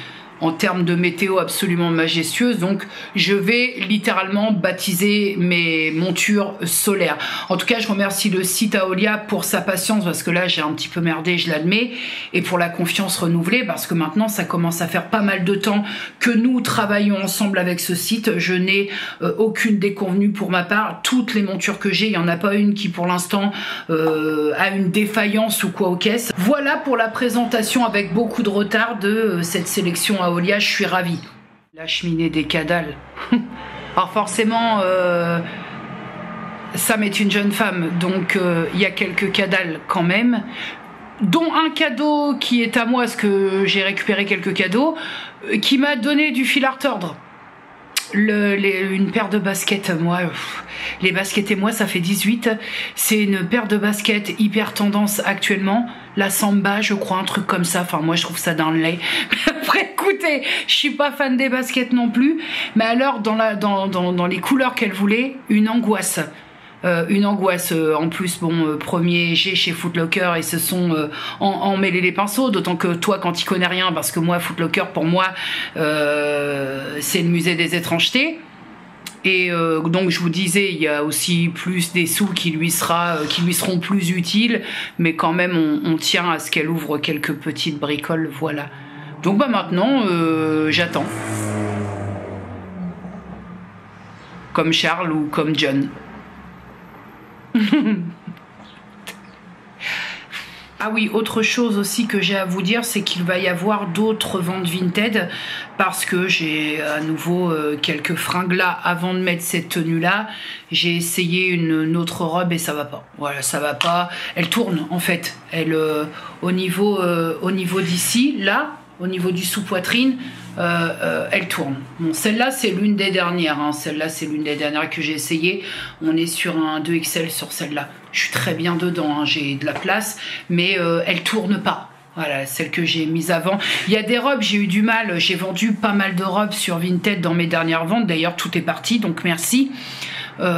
en termes de météo absolument majestueuse, donc je vais littéralement baptiser mes montures solaires. En tout cas, je remercie le site Aolia pour sa patience, parce que là j'ai un petit peu merdé, je l'admets, et pour la confiance renouvelée, parce que maintenant ça commence à faire pas mal de temps que nous travaillons ensemble avec ce site. Je n'ai aucune déconvenue pour ma part. Toutes les montures que j'ai, il n'y en a pas une qui pour l'instant a une défaillance ou quoi aux caisses. Voilà pour la présentation avec beaucoup de retard de cette sélection Aolia, je suis ravie. La cheminée des cadales. Alors forcément, Sam est une jeune femme, donc il y a quelques cadals quand même, dont un cadeau qui est à moi, parce que j'ai récupéré quelques cadeaux, qui m'a donné du fil à retordre. Une paire de baskets, moi, les baskets et moi, ça fait 18. C'est une paire de baskets hyper tendance actuellement. La Samba, je crois, un truc comme ça. Enfin, moi, je trouve ça d'un lait. Après, écoutez, je suis pas fan des baskets non plus. Mais alors, dans les couleurs qu'elle voulait, une angoisse. En plus, bon, premier jet chez Foot Locker, ils se sont emmêlés les pinceaux, d'autant que toi, quand tu connais rien, parce que moi, Foot Locker, pour moi, c'est le musée des étrangetés. Et donc je vous disais, il y a aussi plus des sous qui lui seront plus utiles, mais quand même on tient à ce qu'elle ouvre quelques petites bricoles, voilà. Donc bah maintenant j'attends, comme Charles ou comme John. Ah oui, autre chose aussi que j'ai à vous dire, c'est qu'il va y avoir d'autres ventes Vinted, parce que j'ai à nouveau quelques fringues là. Avant de mettre cette tenue là, j'ai essayé une autre robe et ça va pas. Voilà, ça va pas. Elle tourne en fait. Elle au niveau d'ici, là, au niveau du sous-poitrine, elle tourne. Bon, celle-là, c'est l'une des dernières. Hein. Celle-là, c'est l'une des dernières que j'ai essayé. On est sur un 2XL sur celle-là. Je suis très bien dedans, hein. J'ai de la place, mais elle tourne pas. Voilà, celle que j'ai mise avant. Il y a des robes, j'ai eu du mal. J'ai vendu pas mal de robes sur Vinted dans mes dernières ventes. D'ailleurs, tout est parti, donc merci. Mais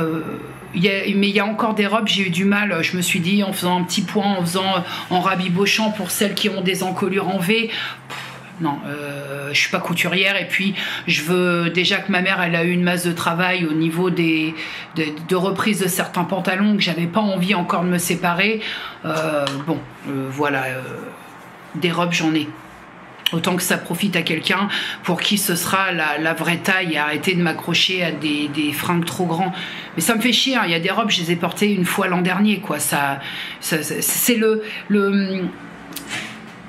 il y a encore des robes, j'ai eu du mal. Je me suis dit, en faisant un petit point, en rabibochant pour celles qui ont des encolures en V. Non, je suis pas couturière, et puis je veux déjà que ma mère, elle a eu une masse de travail au niveau de reprise de certains pantalons, que j'avais pas envie encore de me séparer. Voilà, des robes j'en ai. Autant que ça profite à quelqu'un pour qui ce sera la vraie taille, et arrêter de m'accrocher à des fringues trop grands. Mais ça me fait chier, hein. Il y a des robes, je les ai portées une fois l'an dernier, quoi. C'est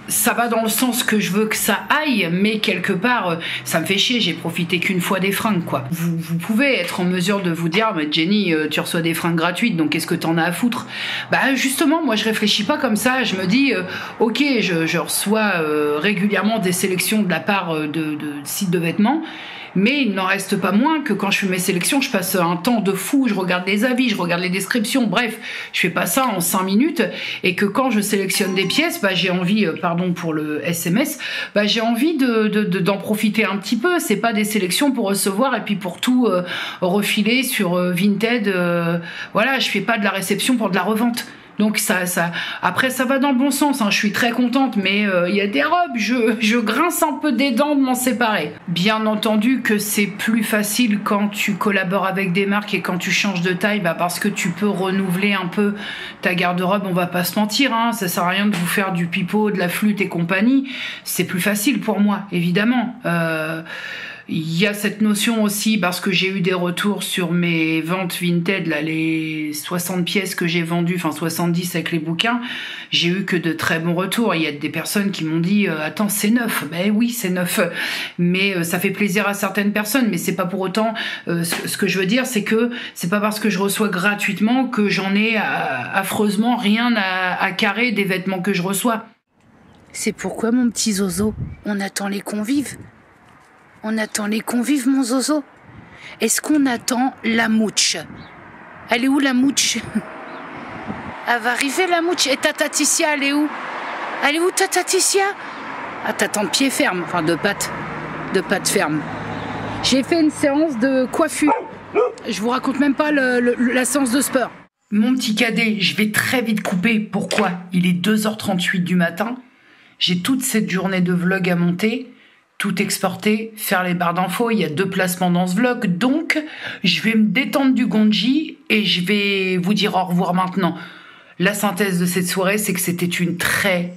ça va dans le sens que je veux que ça aille, mais quelque part, ça me fait chier, j'ai profité qu'une fois des fringues, quoi. Vous pouvez être en mesure de vous dire, mais Jenny, tu reçois des fringues gratuites, donc qu'est-ce que t'en as à foutre? Bah justement, moi je réfléchis pas comme ça, je me dis, ok, je reçois régulièrement des sélections de la part de sites de vêtements, mais il n'en reste pas moins que quand je fais mes sélections, je passe un temps de fou, je regarde les avis, je regarde les descriptions, bref, je fais pas ça en 5 minutes, et que quand je sélectionne des pièces, bah, j'ai envie, pardon pour le SMS, bah, j'ai envie d'en profiter un petit peu. C'est pas des sélections pour recevoir et puis pour tout refiler sur Vinted. Voilà, je fais pas de la réception pour de la revente. Donc après ça va dans le bon sens, hein. Je suis très contente, mais il y a des robes, je grince un peu des dents de m'en séparer. Bien entendu que c'est plus facile quand tu collabores avec des marques et quand tu changes de taille, bah parce que tu peux renouveler un peu ta garde-robe, on va pas se mentir, hein. Ça sert à rien de vous faire du pipeau, de la flûte et compagnie. C'est plus facile pour moi, évidemment. Il y a cette notion aussi, parce que j'ai eu des retours sur mes ventes Vinted, là, les 60 pièces que j'ai vendues, enfin 70 avec les bouquins, j'ai eu que de très bons retours. Il y a des personnes qui m'ont dit attends, c'est neuf. Ben oui, c'est neuf, mais ça fait plaisir à certaines personnes, mais c'est pas pour autant ce que je veux dire, c'est que c'est pas parce que je reçois gratuitement que j'en ai affreusement rien à carrer des vêtements que je reçois. C'est pourquoi, mon petit Zozo, on attend les convives. On attend les convives, mon Zozo. Est-ce qu'on attend la mouche? Elle est où, la mouche? Elle va arriver, la mouche. Et Tata Ticia, elle est où? Elle est où, Tata Ticia? Ah, t'attends de pied ferme, enfin de pattes fermes. J'ai fait une séance de coiffure. Je vous raconte même pas la séance de sport. Mon petit cadet, je vais très vite couper. Pourquoi? Il est 2h38 du matin. J'ai toute cette journée de vlog à monter. Tout exporter, faire les barres d'infos, il y a 2 placements dans ce vlog, donc je vais me détendre du Gonji et je vais vous dire au revoir maintenant. La synthèse de cette soirée, c'est que c'était une très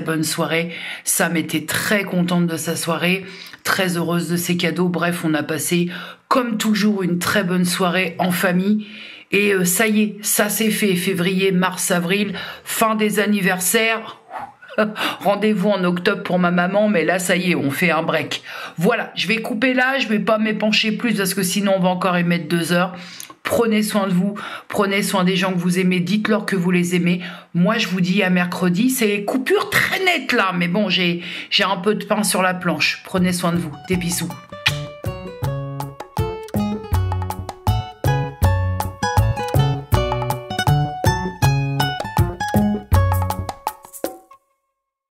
bonne soirée. Sam était très contente de sa soirée, très heureuse de ses cadeaux. Bref, on a passé comme toujours une très bonne soirée en famille. Et ça y est, ça c'est fait. Février, mars, avril, fin des anniversaires. Rendez-vous en octobre pour ma maman, mais là ça y est, on fait un break. Voilà, je vais couper là, je vais pas m'épancher plus parce que sinon on va encore y mettre 2 heures. prenez soin de vous, prenez soin des gens que vous aimez, dites-leur que vous les aimez. Moi, je vous dis à mercredi, c'est coupure très nette là, mais bon, j'ai un peu de pain sur la planche. Prenez soin de vous, des bisous.